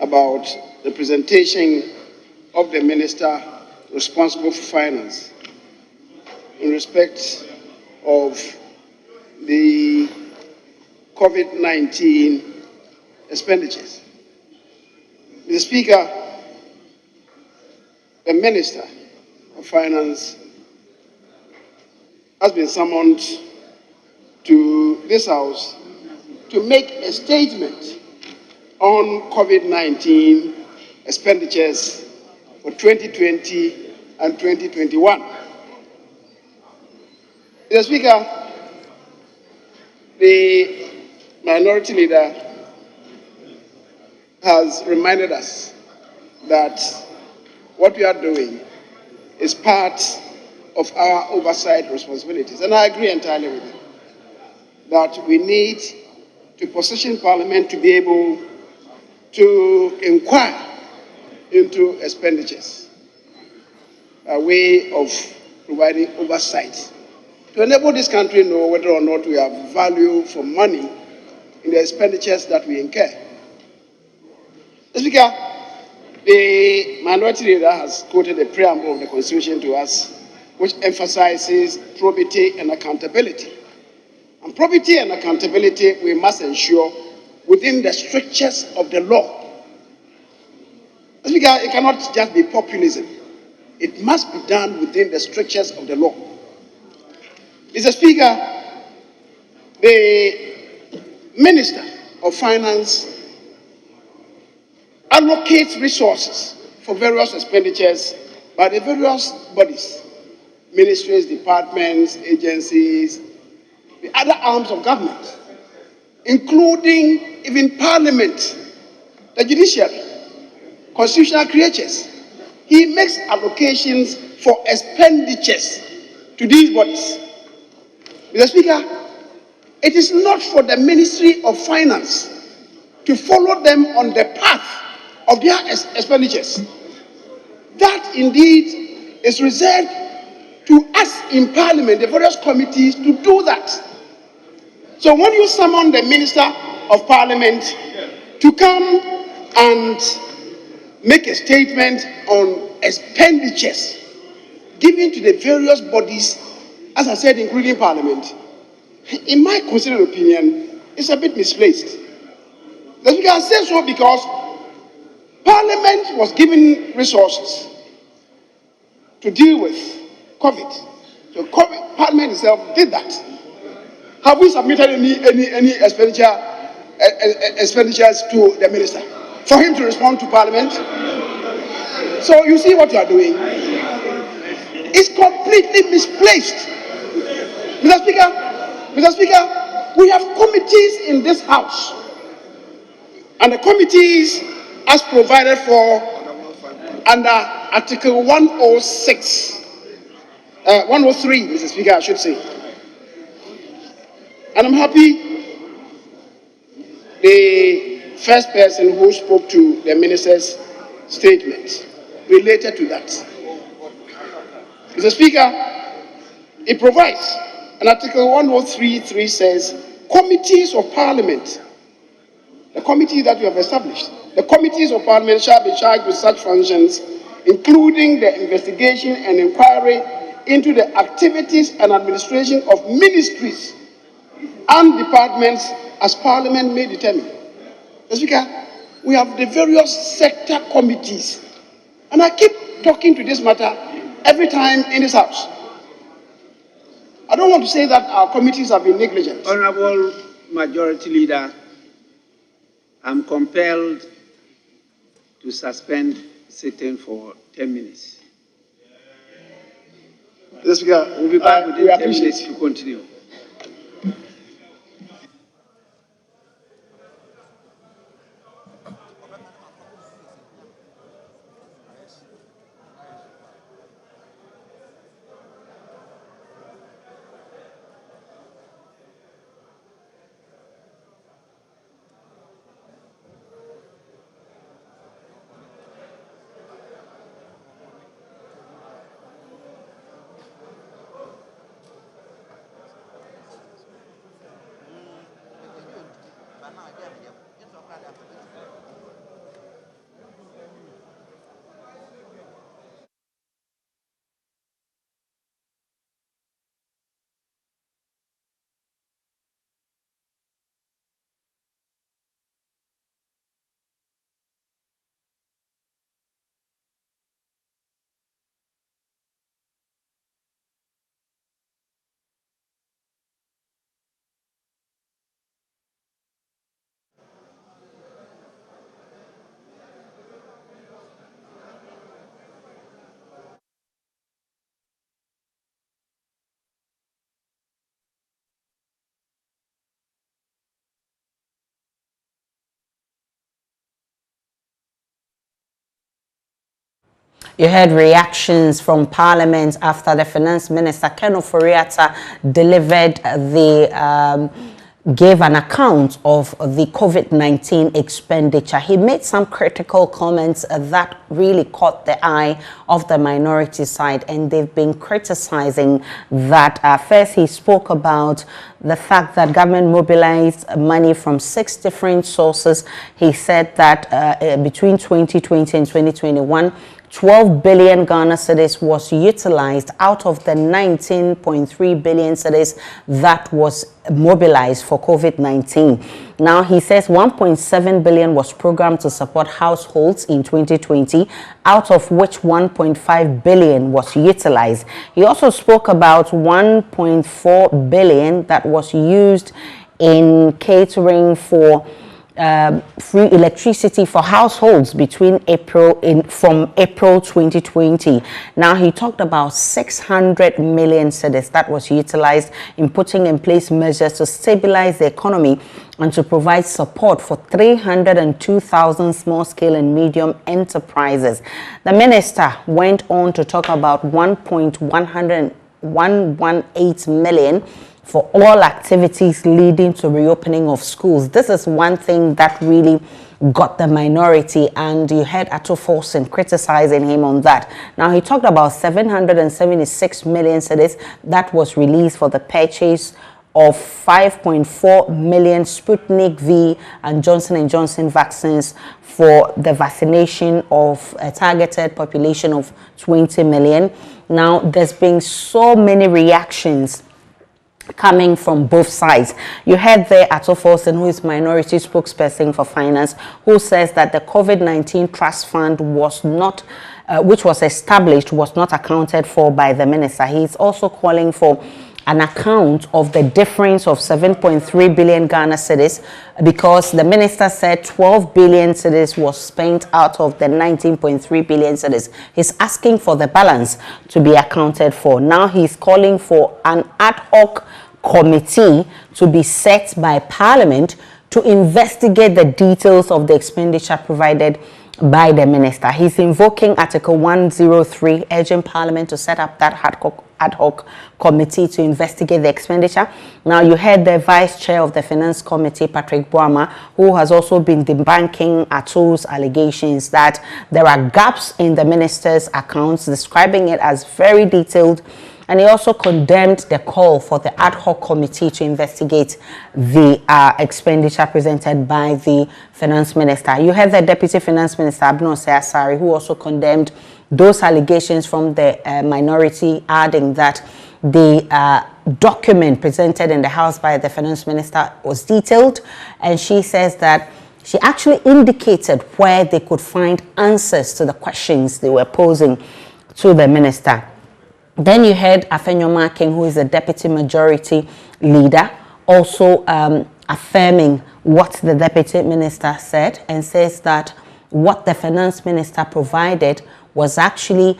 about the presentation of the minister responsible for finance in respect of the COVID-19 expenditures. Mr. Speaker, the Minister of Finance has been summoned to this House to make a statement on COVID-19 expenditures for 2020 and 2021. Mr. Speaker, the minority leader has reminded us that what we are doing is part of our oversight responsibilities. And I agree entirely with him that we need to position Parliament to be able to inquire into expenditures, a way of providing oversight to enable this country to know whether or not we have value for money in the expenditures that we incur. Mr. Speaker, the minority leader has quoted the preamble of the Constitution to us, which emphasizes probity and accountability. And probity and accountability we must ensure within the strictures of the law. Mr. Speaker, it cannot just be populism. It must be done within the strictures of the law. Mr. Speaker, the Minister of Finance allocates resources for various expenditures by the various bodies, ministries, departments, agencies, the other arms of government, including even Parliament, the judiciary, constitutional creatures. He makes allocations for expenditures to these bodies. Mr. Speaker, it is not for the Ministry of Finance to follow them on the path of their expenditures. That indeed is reserved to us in Parliament, the various committees, to do that. So when you summon the Minister of Parliament to come and make a statement on expenditures, given to the various bodies, as I said, including Parliament, in my considered opinion, is a bit misplaced. That we can say so because Parliament was given resources to deal with COVID. So Parliament itself did that. Have we submitted any expenditures to the minister for him to respond to Parliament? So you see what you are doing. It's completely misplaced. Mr. Speaker, we have committees in this House. And the committees, as provided for under Article 103, Mr. Speaker, I should say. And I'm happy the first person who spoke to the minister's statement related to that. Mr. Speaker, it provides, and Article 103.3 says, committees of Parliament, the committee that we have established, the committees of Parliament shall be charged with such functions, including the investigation and inquiry into the activities and administration of ministries and departments as Parliament may determine. Mr. Speaker, we have the various sector committees, and I keep talking to this matter every time in this House. I don't want to say that our committees have been negligent. Honorable Majority Leader, I'm compelled to suspend sitting for 10 minutes. Mr. Speaker, We'll be back within 10 minutes to continue. You heard reactions from Parliament after the Finance Minister, Ken Ofori-Atta, delivered gave an account of the COVID-19 expenditure. He made some critical comments that really caught the eye of the minority side, and they've been criticizing that. First, he spoke about the fact that government mobilized money from 6 different sources. He said that between 2020 and 2021, 12 billion Ghana cedis was utilized out of the 19.3 billion cedis that was mobilized for COVID-19. Now, he says 1.7 billion was programmed to support households in 2020, out of which 1.5 billion was utilized. He also spoke about 1.4 billion that was used in catering for free electricity for households from April 2020. Now, he talked about 600 million cedis that was utilized in putting in place measures to stabilize the economy and to provide support for 302,000 small-scale and medium enterprises. The minister went on to talk about 1.118 million for all activities leading to reopening of schools. This is one thing that really got the minority, and you heard Ato Forson criticizing him on that. Now, he talked about 776 million cedis that was released for the purchase of 5.4 million Sputnik V and Johnson & Johnson vaccines for the vaccination of a targeted population of 20 million. Now, there's been so many reactions coming from both sides. You heard there Ato Forsen, who is minority spokesperson for finance, who says that the COVID-19 trust fund was not which was established was not accounted for by the minister. He's also calling for an account of the difference of 7.3 billion Ghana cedis, because the minister said 12 billion cedis was spent out of the 19.3 billion cedis. He's asking for the balance to be accounted for. Now he's calling for an ad hoc committee to be set by Parliament to investigate the details of the expenditure provided by the minister. He's invoking Article 103, urging Parliament to set up that ad hoc committee to investigate the expenditure. Now, you heard the Vice Chair of the Finance Committee, Patrick Boama, who has also been debunking Ato's allegations that there are gaps in the minister's accounts, describing it as very detailed. And he also condemned the call for the ad hoc committee to investigate the expenditure presented by the finance minister. You heard the Deputy Finance Minister, Abno Seasari, who also condemned those allegations from the minority, adding that the document presented in the House by the finance minister was detailed. And she says that she actually indicated where they could find answers to the questions they were posing to the minister. Then you heard Afenyo Making, who is the deputy majority leader, also affirming what the deputy minister said, and says that what the finance minister provided was actually,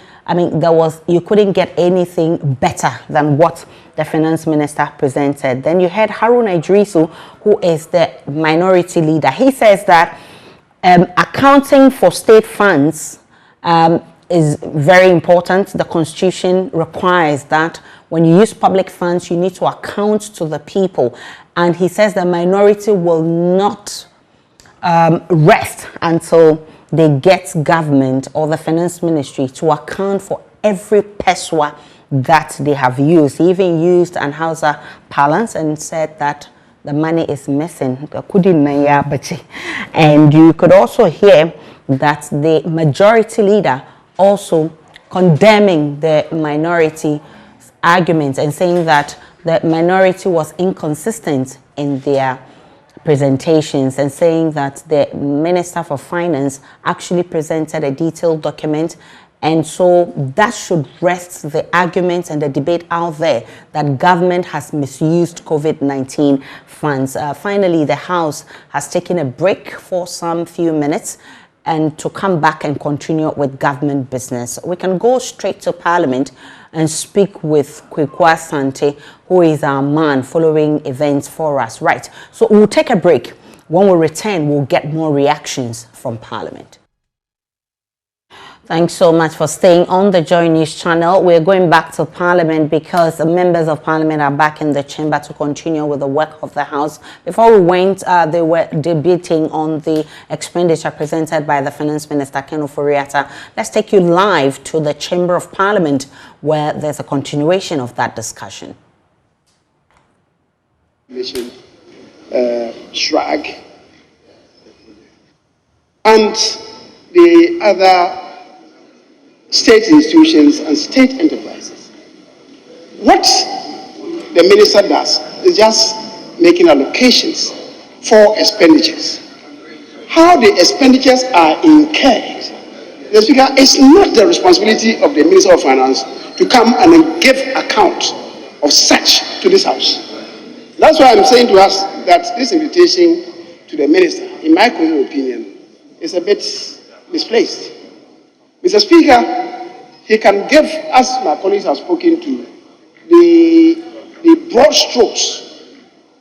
you couldn't get anything better than what the finance minister presented. Then you heard Haruna Idrisu, who is the minority leader. He says that accounting for state funds is very important. The Constitution requires that when you use public funds, you need to account to the people. And he says the minority will not rest until they get government or the finance ministry to account for every peswa that they have used. He even used an Hausa parlance and said that the money is missing. And you could also hear that the majority leader also condemning the minority arguments and saying that the minority was inconsistent in their presentations, and saying that the Minister for Finance actually presented a detailed document, and so that should rest the arguments and the debate out there that government has misused COVID-19 funds. Finally, the House has taken a break for some few minutes and to come back and continue with government business. We can go straight to Parliament and speak with Kwekwa Sante, who is our man following events for us. Right, so we'll take a break. When we return, we'll get more reactions from Parliament. Thanks so much for staying on the Joy News channel. We're going back to Parliament because the members of Parliament are back in the chamber to continue with the work of the House. Before we went, they were debating on the expenditure presented by the Finance Minister, Ken Ofori-Atta. Let's take you live to the Chamber of Parliament, where there's a continuation of that discussion. Shrag and the other state institutions and state enterprises. What the minister does is just making allocations for expenditures. How the expenditures are incurred, the Speaker, it's not the responsibility of the Minister of Finance to come and give account of such to this House. That's why I'm saying to us that this invitation to the Minister, in my opinion, is a bit misplaced. Mr. Speaker, he can give, as my colleagues have spoken to, the broad strokes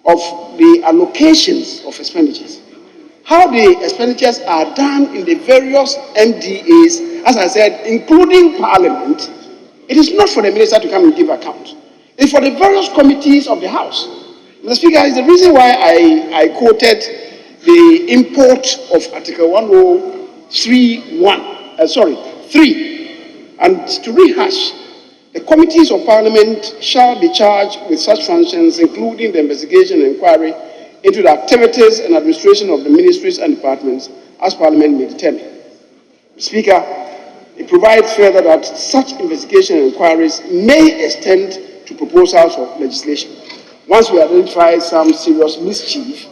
of the allocations of expenditures. How the expenditures are done in the various MDAs, as I said, including Parliament, it is not for the Minister to come and give account. It's for the various committees of the House. Mr. Speaker, is the reason why I quoted the import of Article 103.3, and to rehash The committees of Parliament shall be charged with such functions, including the investigation and inquiry into the activities and administration of the ministries and departments, as Parliament may determine. Speaker, it provides further that such investigation and inquiries may extend to proposals of legislation. Once we identify some serious mischief,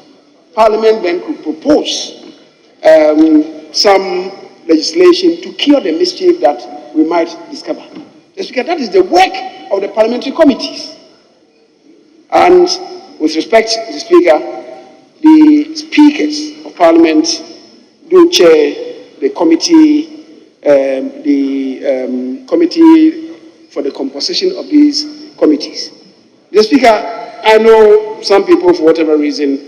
Parliament then could propose some legislation to cure the mischief that we might discover. Mr. Speaker, that is the work of the parliamentary committees. And with respect, Mr. Speaker, the speakers of Parliament do chair the committee, committee for the composition of these committees. Mr. Speaker, I know some people, for whatever reason,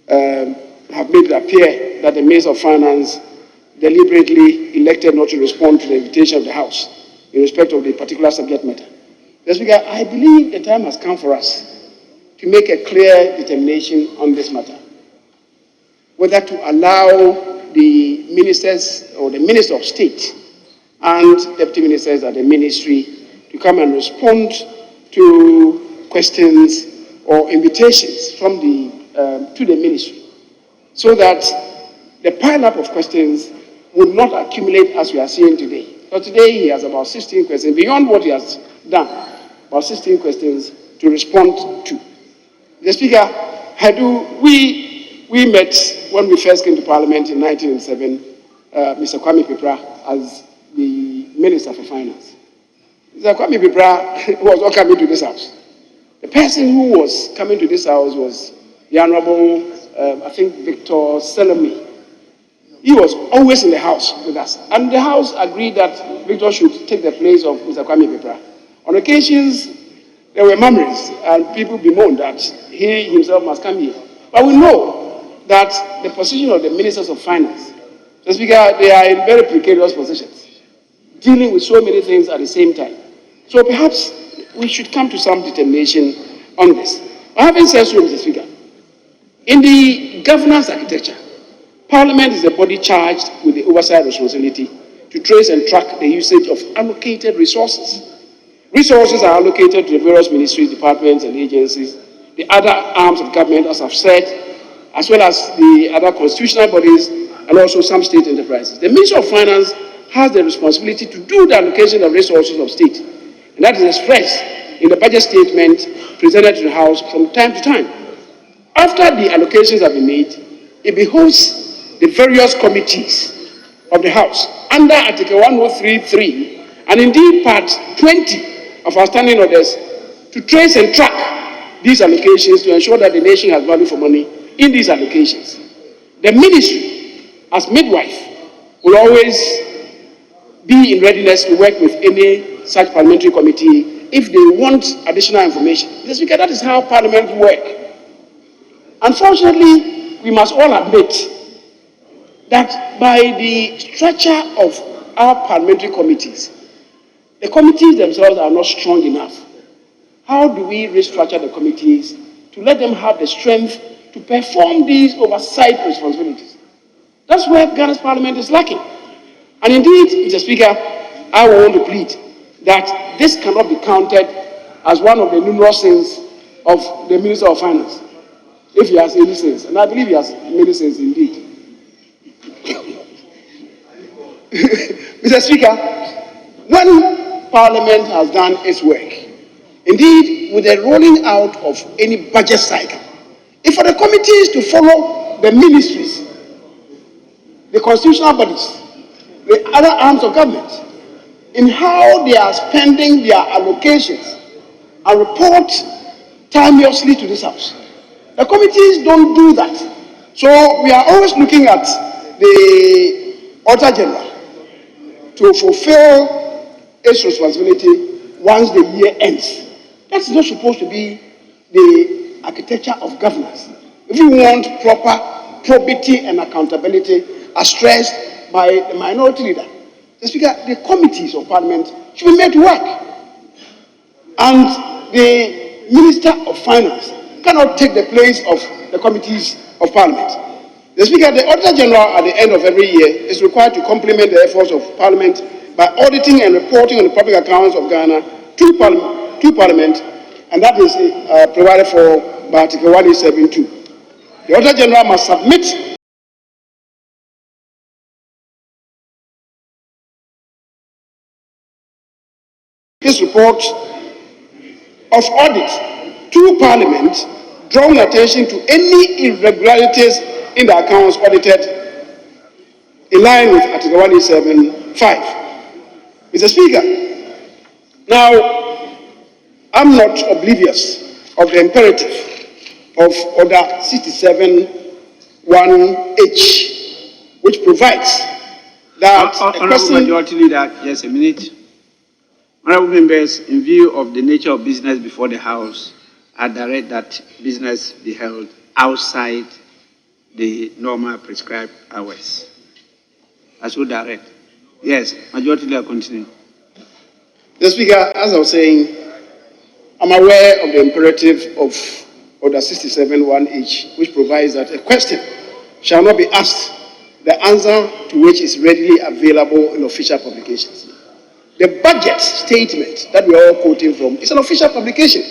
have made it appear that the Minister of Finance deliberately elected not to respond to the invitation of the House in respect of the particular subject matter. Mr. Speaker, I believe the time has come for us to make a clear determination on this matter, whether to allow the ministers or the Minister of State and deputy ministers at the ministry to come and respond to questions or invitations from to the ministry, so that the pile-up of questions would not accumulate as we are seeing today. So today he has about 16 questions, beyond what he has done, about 16 questions to respond to. The Speaker, we met when we first came to Parliament in 1907, Mr. Kwame Pepra as the Minister for Finance. Mr. Kwame Pepra was not coming to this house. The person who was coming to this house was the Honorable, I think, Victor Salome. He was always in the house with us. And the house agreed that Victor should take the place of Mr. Kwame Pepra. On occasions, there were murmurs and people bemoaned that he himself must come here. But we know that the position of the Ministers of Finance, Mr. Speaker, they are in very precarious positions, dealing with so many things at the same time. So perhaps we should come to some determination on this. But having said so, Mr. Speaker, in the governance architecture, Parliament is the body charged with the oversight responsibility to trace and track the usage of allocated resources. Resources are allocated to the various ministries, departments, and agencies, the other arms of government, as I've said, as well as the other constitutional bodies, and also some state enterprises. The Ministry of Finance has the responsibility to do the allocation of resources of state, and that is expressed in the budget statement presented to the House from time to time. After the allocations have been made, it behoves the various committees of the House under Article 103.3 and indeed Part 20 of our standing orders to trace and track these allocations to ensure that the nation has value for money in these allocations. The ministry, as midwife, will always be in readiness to work with any such parliamentary committee if they want additional information. Mr. Speaker, that is how Parliament works. Unfortunately, we must all admit that by the structure of our parliamentary committees, the committees themselves are not strong enough. How do we restructure the committees to let them have the strength to perform these oversight responsibilities? That's where Ghana's Parliament is lacking. And indeed, Mr. Speaker, I want to plead that this cannot be counted as one of the numerous sins of the Minister of Finance, if he has any sins. And I believe he has many sins indeed. Mr. Speaker, when Parliament has done its work, indeed with the rolling out of any budget cycle, if for the committees to follow the ministries, the constitutional bodies, the other arms of government, in how they are spending their allocations and report timeously to this House. The committees don't do that. So we are always looking at the Auditor General to fulfill its responsibility once the year ends. That's not supposed to be the architecture of governance. If we want proper probity and accountability as stressed by the minority leader, the Speaker, the committees of Parliament should be made to work. And the Minister of Finance cannot take the place of the committees of Parliament. The Speaker, the Auditor General at the end of every year is required to complement the efforts of Parliament by auditing and reporting on the public accounts of Ghana to Parliament, and that is provided for by Article 187(2). The Auditor General must submit his report of audit to Parliament, drawing attention to any irregularities in the accounts audited in line with Article 187(5). Mr. Speaker, now I'm not oblivious of the imperative of Order 67(1)H, which provides that Honourable Majority Leader, just a minute. Honourable members, in view of the nature of business before the House, I direct that business be held outside the normal prescribed hours. I should direct. Yes, Majority Leader, continue. Mr. Speaker, as I was saying, I'm aware of the imperative of Order 67(1)H, which provides that a question shall not be asked, the answer to which is readily available in official publications. The budget statement that we are all quoting from is an official publication.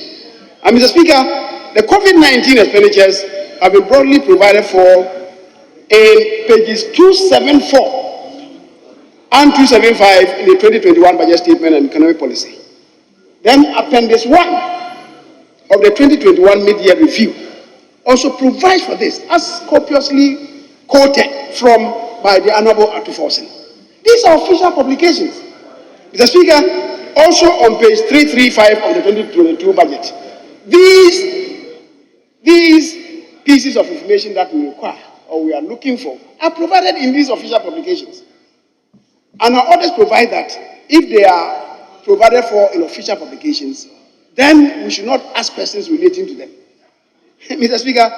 And Mr. Speaker, the COVID-19 expenditures have been broadly provided for in pages 274 and 275 in the 2021 budget statement and economic policy. Then Appendix 1 of the 2021 mid-year review also provides for this, as copiously quoted from by the Honourable Atuforsen. These are official publications. Mr. Speaker, also on page 335 of the 2022 budget, these pieces of information that we require or we are looking for are provided in these official publications. And our orders provide that if they are provided for in official publications, then we should not ask questions relating to them. Mr. Speaker,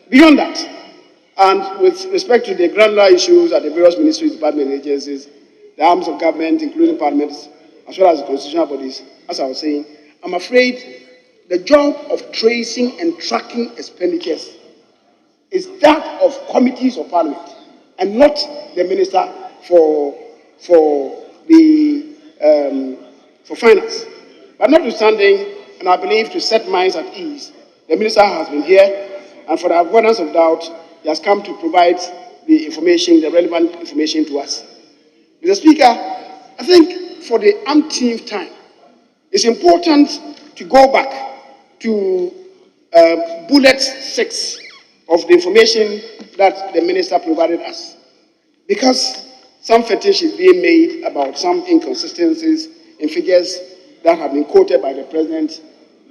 beyond that, and with respect to the granular issues at the various ministries, departments, and agencies, the arms of government, including parliaments, as well as the constitutional bodies, as I was saying, I'm afraid the job of tracing and tracking expenditures is that of committees of parliament and not the minister for finance. But notwithstanding, and I believe to set minds at ease, the minister has been here, and for the avoidance of doubt, he has come to provide the information, the relevant information to us. Mr. Speaker, I think for the umpteenth time, it's important to go back to bullet 6 of the information that the minister provided us, because some fetish is being made about some inconsistencies in figures that have been quoted by the President,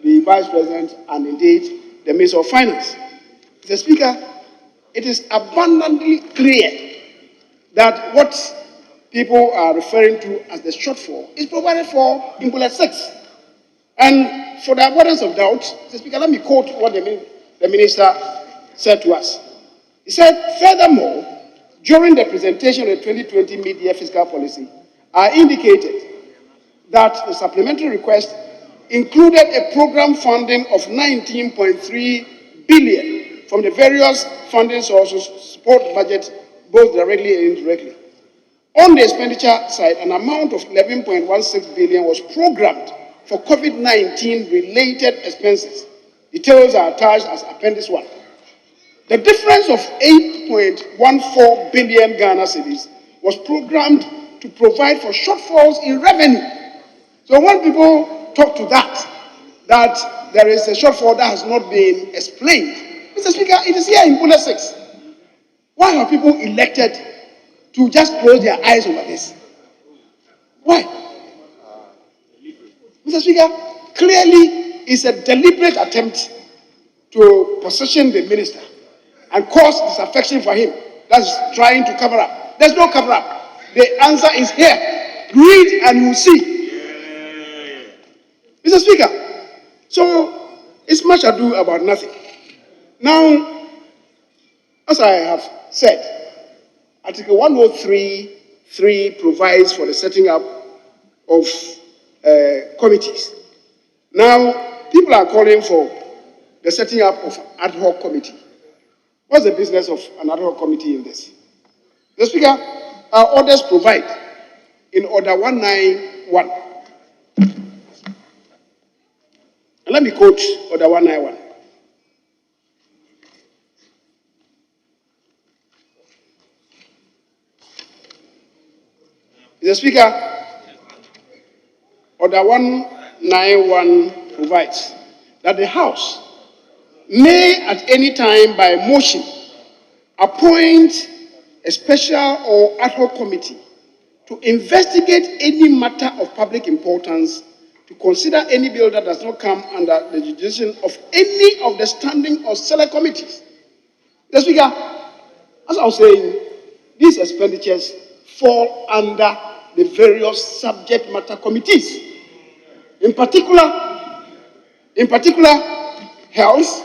the Vice President, and indeed the Minister of Finance. Mr. Speaker, it is abundantly clear that what people are referring to as the shortfall is provided for in bullet 6. And for the avoidance of doubt, Mr. Speaker, let me quote what the Minister said to us. He said, furthermore, during the presentation of the 2020 mid-year fiscal policy, I indicated that the supplementary request included a program funding of 19.3 billion from the various funding sources to support the budget, both directly and indirectly. On the expenditure side, an amount of 11.16 billion was programmed for COVID-19 related expenses. Details are attached as Appendix 1. The difference of 8.14 billion Ghana cedis was programmed to provide for shortfalls in revenue. So when people talk to that there is a shortfall that has not been explained, Mr. Speaker, it is here in bullet 6. Why are people elected to just close their eyes over this? Why? Mr. Speaker, clearly it's a deliberate attempt to position the minister and cause disaffection for him. That's trying to cover up. There's no cover up. The answer is here. Read and you see. Mr. Speaker, so it's much ado about nothing. Now, as I have said, Article 103(3) provides for the setting up of committees. Now, people are calling for the setting up of an ad hoc committee. What's the business of an ad hoc committee in this? Mr. Speaker, our orders provide in Order 191 Let me quote Order 191. Mr. Speaker, Order 191 provides that the House may at any time by motion appoint a special or ad hoc committee to investigate any matter of public importance, to consider any bill that does not come under the jurisdiction of any of the standing or select committees. Mr. Speaker, as I was saying, these expenditures fall under the various subject matter committees. In particular, health,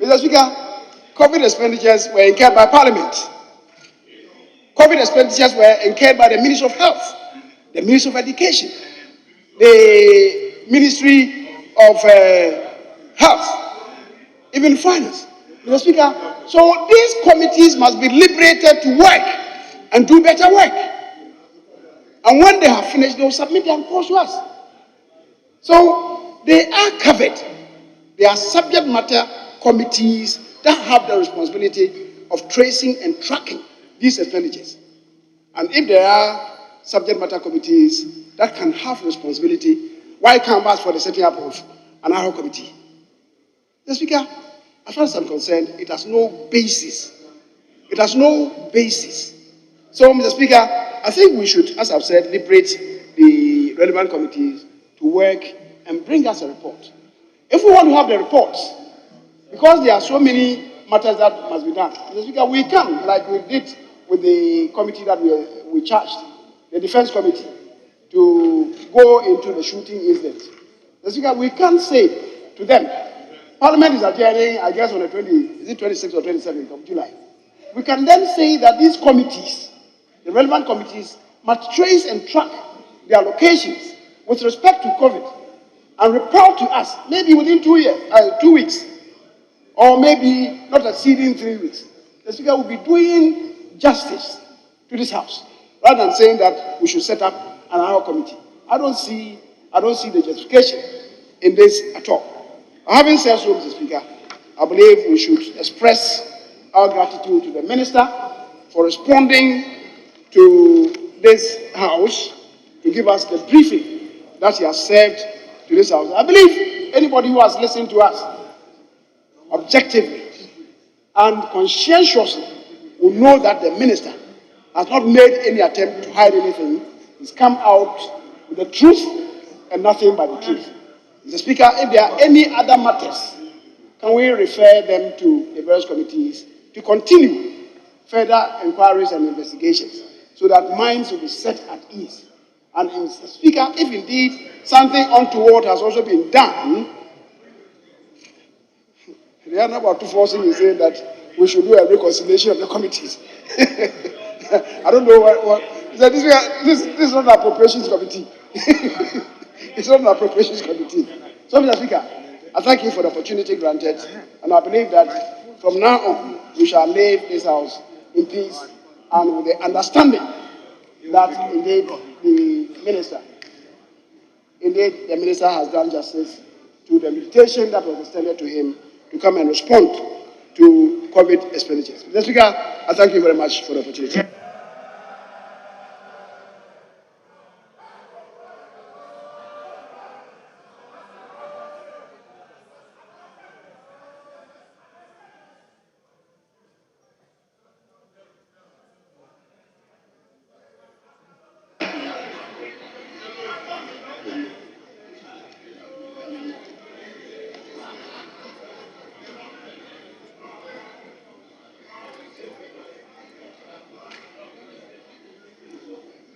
Mr. Speaker, COVID expenditures were incurred by Parliament. COVID expenditures were incurred by the Ministry of Health, the Ministry of Education, the Ministry of Health, even Finance. Mr. Speaker, so these committees must be liberated to work and do better work. And when they have finished, they will submit their reports to us. So they are covered. They are subject matter committees that have the responsibility of tracing and tracking these expenditures. And if there are subject matter committees that can have responsibility, why can't we ask for the setting up of an ad hoc committee? Mr. Speaker, as far as I'm concerned, it has no basis. It has no basis. So, Mr. Speaker, I think we should, as I've said, liberate the relevant committees to work and bring us a report. If we want to have the reports, because there are so many matters that must be done, Mr. Speaker, we can, like we did with the committee that we charged, the Defense Committee, to go into the shooting incident. Mr. Speaker, we can say to them, Parliament is adjourning, I guess, on the 26th or 27th of July. We can then say that these committees, the relevant committees, must trace and track their locations with respect to COVID and report to us, maybe within 2 weeks, or maybe not exceeding 3 weeks. The Speaker will be doing justice to this House, rather than saying that we should set up an ad hoc committee. I don't see the justification in this at all. Having said so, Mr. Speaker, I believe we should express our gratitude to the Minister for responding to this House to give us the briefing that he has served to this House. I believe anybody who has listened to us objectively and conscientiously will know that the Minister has not made any attempt to hide anything. He's come out with the truth and nothing but the truth. Mr. Speaker, if there are any other matters, can we refer them to the various committees to continue further inquiries and investigations so that minds will be set at ease? And Mr. Speaker, if indeed something untoward has also been done, they are not about to forcing me saying that we should do a reconciliation of the committees. I don't know what this is not an appropriations committee. It's not an appropriations committee. So, Mr. Speaker, I thank you for the opportunity granted, and I believe that from now on we shall leave this House in peace and with the understanding that indeed the Minister has done justice to the invitation that was extended to him to come and respond to COVID expenditures. Mr. Speaker, I thank you very much for the opportunity.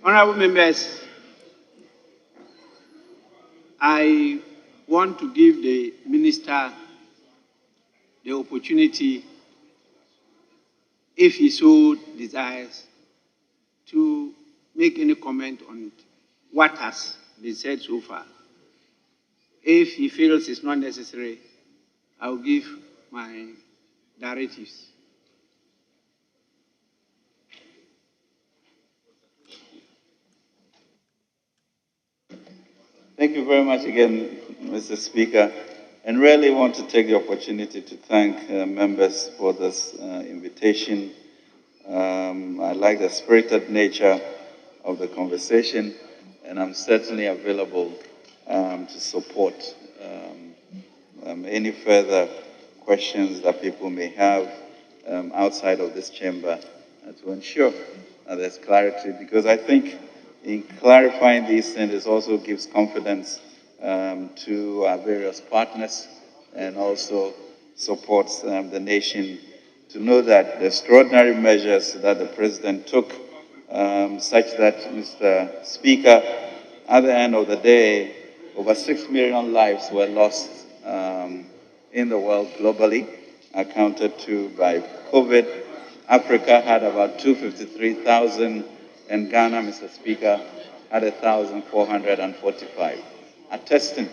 Honorable members, I want to give the Minister the opportunity, if he so desires, to make any comment on what has been said so far. If he feels it's not necessary, I'll give my directives. Thank you very much again, Mr. Speaker, and really want to take the opportunity to thank members for this invitation. I like the spirited nature of the conversation, and I'm certainly available to support any further questions that people may have outside of this chamber to ensure that there's clarity, because I think in clarifying these things, it also gives confidence to our various partners and also supports the nation to know that the extraordinary measures that the President took, such that, Mr. Speaker, at the end of the day, over 6 million lives were lost in the world globally, accounted to by COVID. Africa had about 253,000, and Ghana, Mr. Speaker, had 1,445, attesting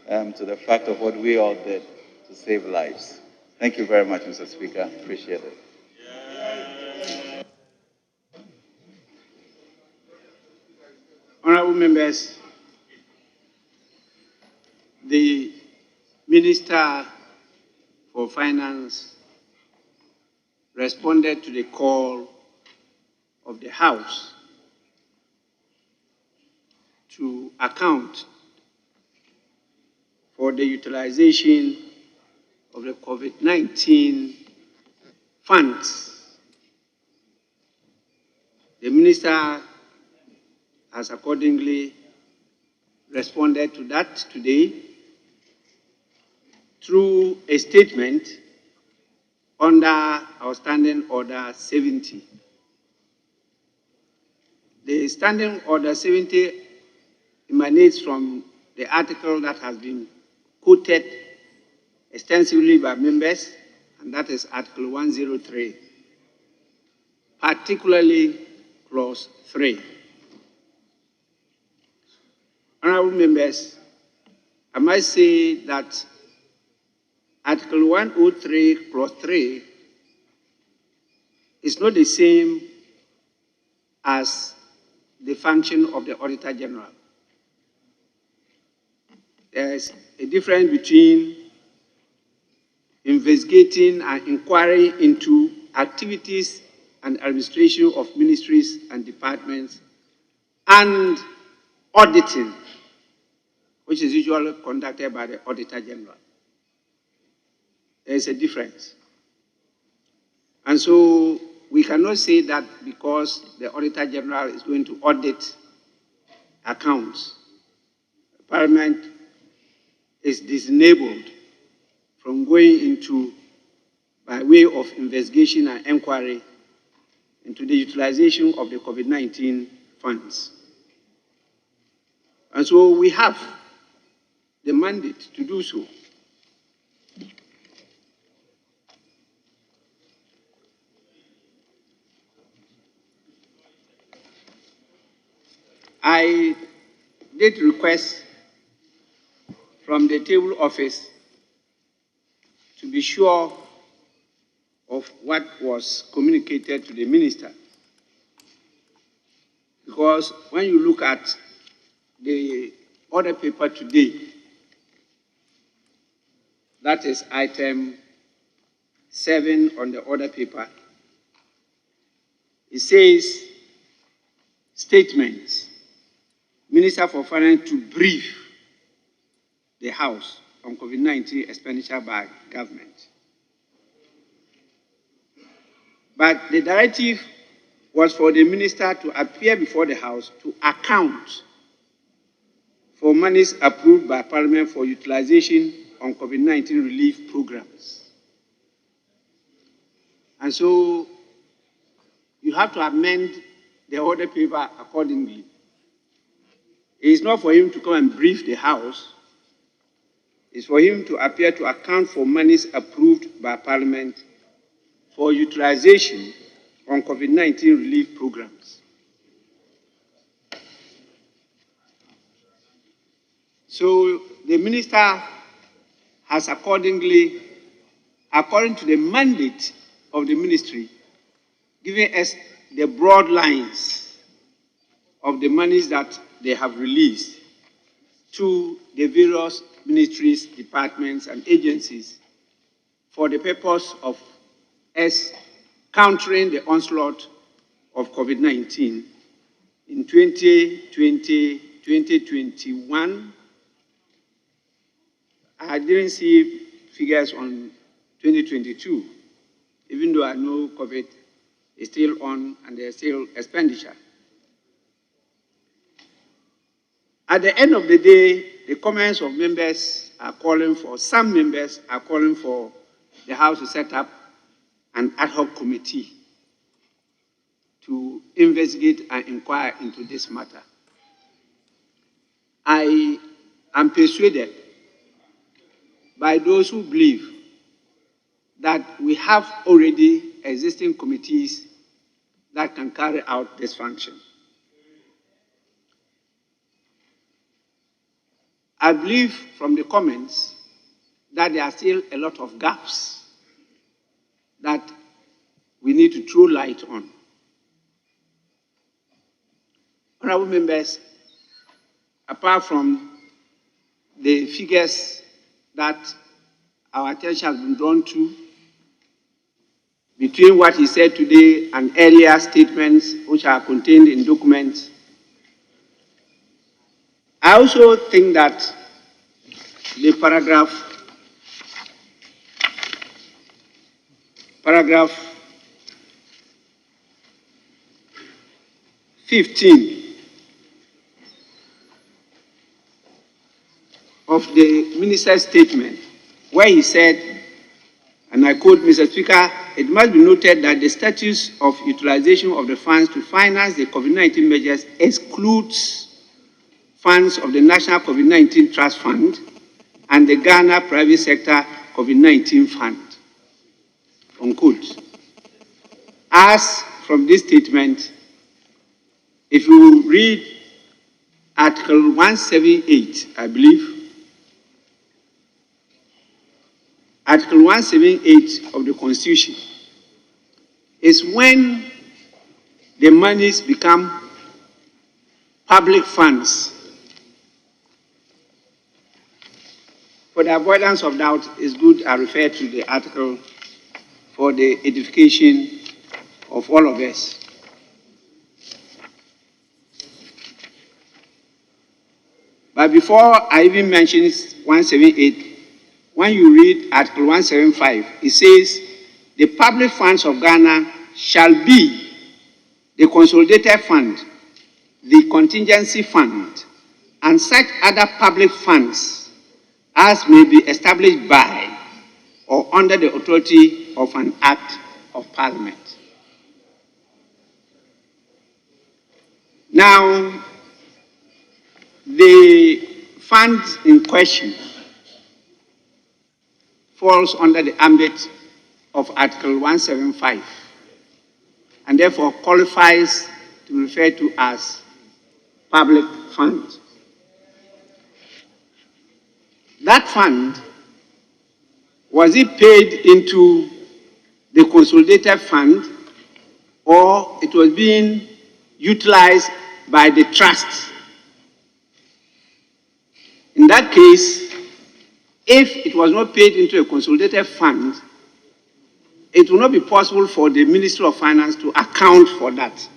to the fact of what we all did to save lives. Thank you very much, Mr. Speaker. Appreciate it. Honorable members, the Minister for Finance responded to the call of the House to account for the utilization of the COVID-19 funds. The Minister has accordingly responded to that today through a statement under our Standing Order 70. The Standing Order 70 emanates from the article that has been quoted extensively by members, and that is Article 103, particularly Clause 3. Honorable members, I must say that Article 103, Clause 3 is not the same as the function of the Auditor General. There is a difference between investigating and inquiring into activities and administration of ministries and departments and auditing, which is usually conducted by the Auditor General. There is a difference. And so we cannot say that because the Auditor General is going to audit accounts, Parliament is disenabled from going into, by way of investigation and inquiry, into the utilization of the COVID-19 funds. And so we have the mandate to do so. I did request from the table office to be sure of what was communicated to the minister. Because when you look at the order paper today, that is item 7 on the order paper, it says statements. Minister for Finance to brief the House on COVID-19 expenditure by government. But the directive was for the minister to appear before the House to account for monies approved by Parliament for utilization on COVID-19 relief programs. And so you have to amend the order paper accordingly. It is not for him to come and brief the House. It's for him to appear to account for monies approved by Parliament for utilization on COVID-19 relief programs. So the minister has accordingly, according to the mandate of the ministry, given us the broad lines of the monies that they have released to the various ministries, departments, and agencies for the purpose of us countering the onslaught of COVID-19 in 2020, 2021. I didn't see figures on 2022, even though I know COVID is still on and there's still expenditure. At the end of the day, the comments of members are calling for, some members are calling for the House to set up an ad hoc committee to investigate and inquire into this matter. I am persuaded by those who believe that we have already existing committees that can carry out this function. I believe from the comments that there are still a lot of gaps that we need to throw light on. Honorable members, apart from the figures that our attention has been drawn to, between what he said today and earlier statements which are contained in documents, I also think that the paragraph 15 of the minister's statement, where he said, and I quote, Mr. Speaker, it must be noted that the status of utilization of the funds to finance the COVID-19 measures excludes funds of the National COVID-19 Trust Fund and the Ghana Private Sector COVID-19 Fund, unquote. As from this statement, if you read Article 178, I believe, Article 178 of the Constitution is when the monies become public funds. For the avoidance of doubt, it's good I refer to the article for the edification of all of us. But before I even mention 178, when you read Article 175, it says, the public funds of Ghana shall be the consolidated fund, the contingency fund, and such other public funds as may be established by or under the authority of an act of parliament. Now, the fund in question falls under the ambit of Article 175 and therefore qualifies to refer to as public fund. That fund, was it paid into the consolidated fund or it was being utilized by the trust? In that case, if it was not paid into a consolidated fund, it will not be possible for the Ministry of Finance to account for that,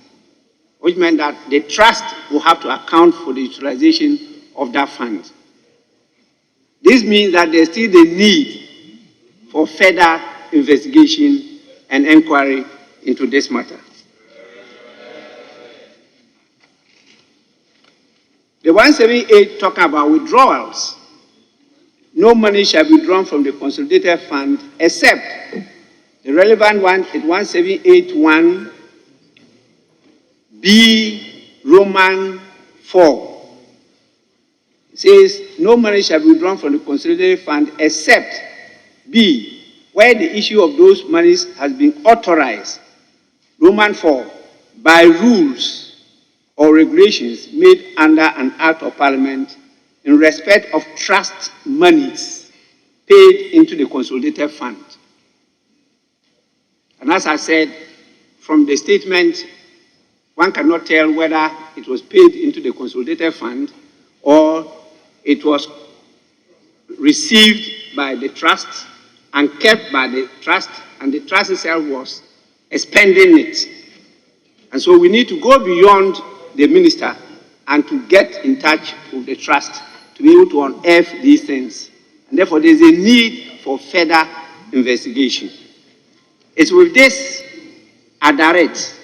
which meant that the trust will have to account for the utilization of that fund. This means that there's still the need for further investigation and inquiry into this matter. The 178 talking about withdrawals. No money shall be drawn from the consolidated fund except the relevant one is 1781 B Roman 4. It says no money shall be drawn from the consolidated fund except B, where the issue of those monies has been authorized, Roman 4, by rules or regulations made under an act of parliament in respect of trust monies paid into the consolidated fund. And as I said, from the statement, one cannot tell whether it was paid into the consolidated fund or it was received by the trust and kept by the trust, and the trust itself was expending it. And so we need to go beyond the minister and to get in touch with the trust to be able to unearth these things. And therefore, there's a need for further investigation. It's with this adarate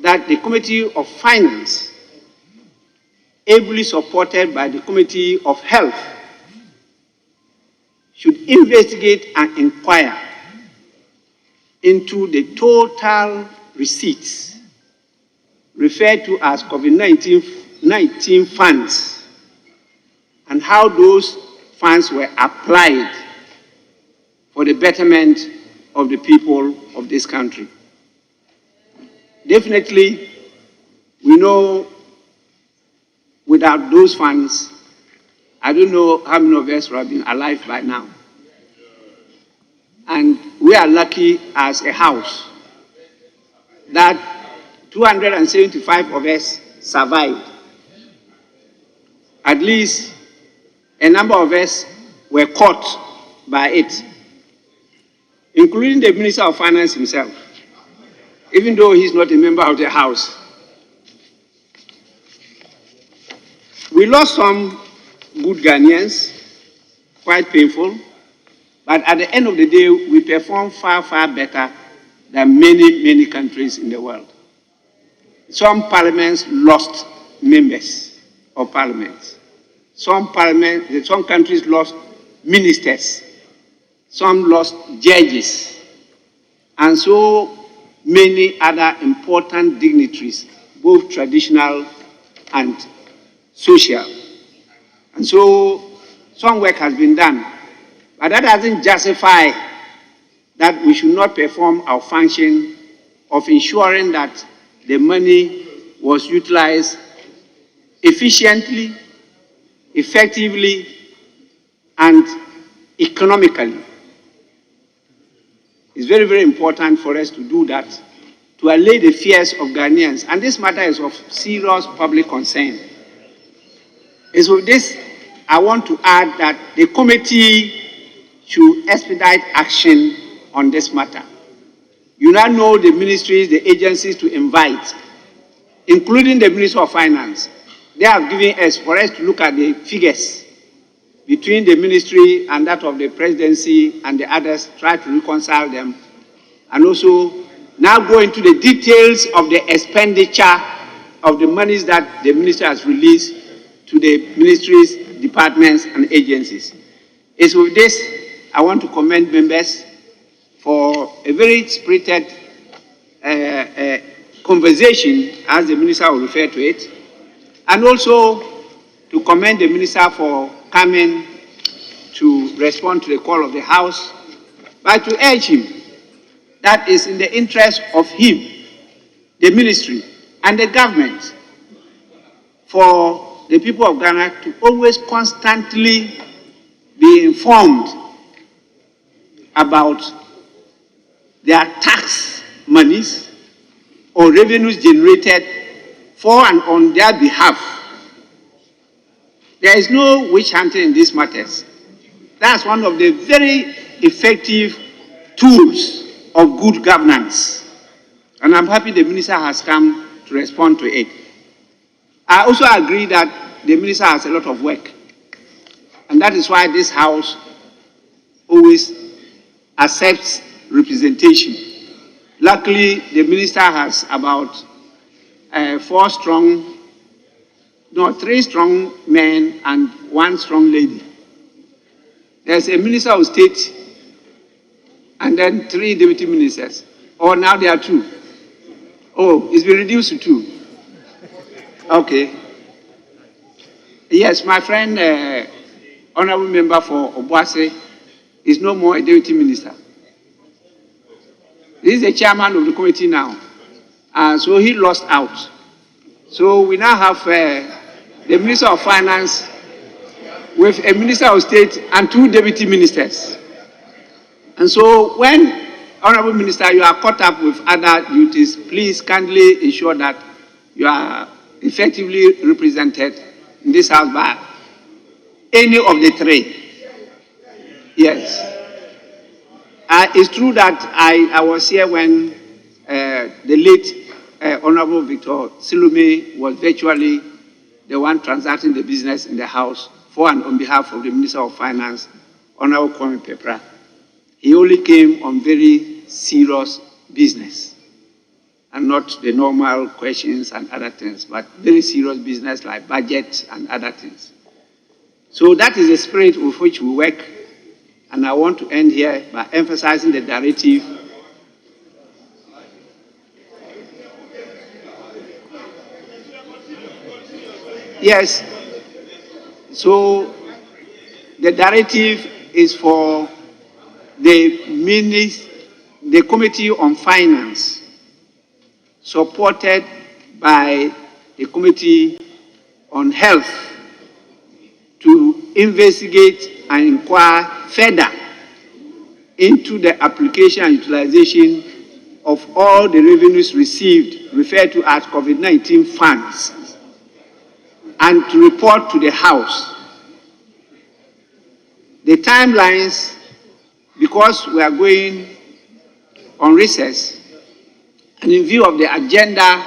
that the Committee of Finance, ably supported by the Committee of Health, should investigate and inquire into the total receipts referred to as COVID-19 funds and how those funds were applied for the betterment of the people of this country. Definitely, we know without those funds, I don't know how many of us would have been alive by now. And we are lucky as a house that 275 of us survived. At least a number of us were caught by it, including the Minister of Finance himself, even though he's not a member of the House. We lost some good Ghanaians, quite painful, but at the end of the day, we performed far, far better than many, many countries in the world. Some parliaments lost members of parliaments. Some countries lost ministers. Some lost judges. And so many other important dignitaries, both traditional and social. And so some work has been done, but that doesn't justify that we should not perform our function of ensuring that the money was utilized efficiently, effectively, and economically. It's very, very important for us to do that, to allay the fears of Ghanaians. And this matter is of serious public concern. And so this, I want to add that the committee should expedite action on this matter. You now know the ministries, the agencies to invite, including the Ministry of Finance. They have given us, for us to look at the figures between the ministry and that of the presidency and the others, try to reconcile them, and also now go into the details of the expenditure of the monies that the minister has released to the ministries, departments, and agencies. It's with this, I want to commend members for a very spirited conversation, as the minister will refer to it, and also to commend the minister for coming to respond to the call of the House, but to urge him that is in the interest of him, the ministry, and the government, for the people of Ghana to always constantly be informed about their tax monies or revenues generated for and on their behalf. There is no witch hunting in these matters. That's one of the very effective tools of good governance. And I'm happy the minister has come to respond to it. I also agree that the minister has a lot of work. And that is why this House always accepts representation. Luckily, the minister has about 3 strong men and 1 strong lady. There's a minister of state and then 3 deputy ministers. Oh, now there are 2. Oh, it's been reduced to 2. Okay. Yes, my friend, honorable member for Obuase, is no more a deputy minister. He is the chairman of the committee now. So he lost out. So we now have the Minister of Finance with a Minister of State and 2 deputy ministers. And so when, Honorable Minister, you are caught up with other duties, please kindly ensure that you are effectively represented in this House by any of the three. Yes. It's true that I was here when the late Honorable Victor Silumi was virtually the one transacting the business in the House for and on behalf of the Minister of Finance, Honorable Kwame Pepra. He only came on very serious business and not the normal questions and other things, but very serious business like budget and other things. So that is the spirit with which we work, and I want to end here by emphasizing the directive Yes. So the directive is for the Committee on Finance, supported by the Committee on Health, to investigate and inquire further into the application and utilization of all the revenues received, referred to as COVID-19 funds, and to report to the House. The timelines, because we are going on recess, and in view of the agenda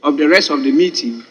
of the rest of the meeting,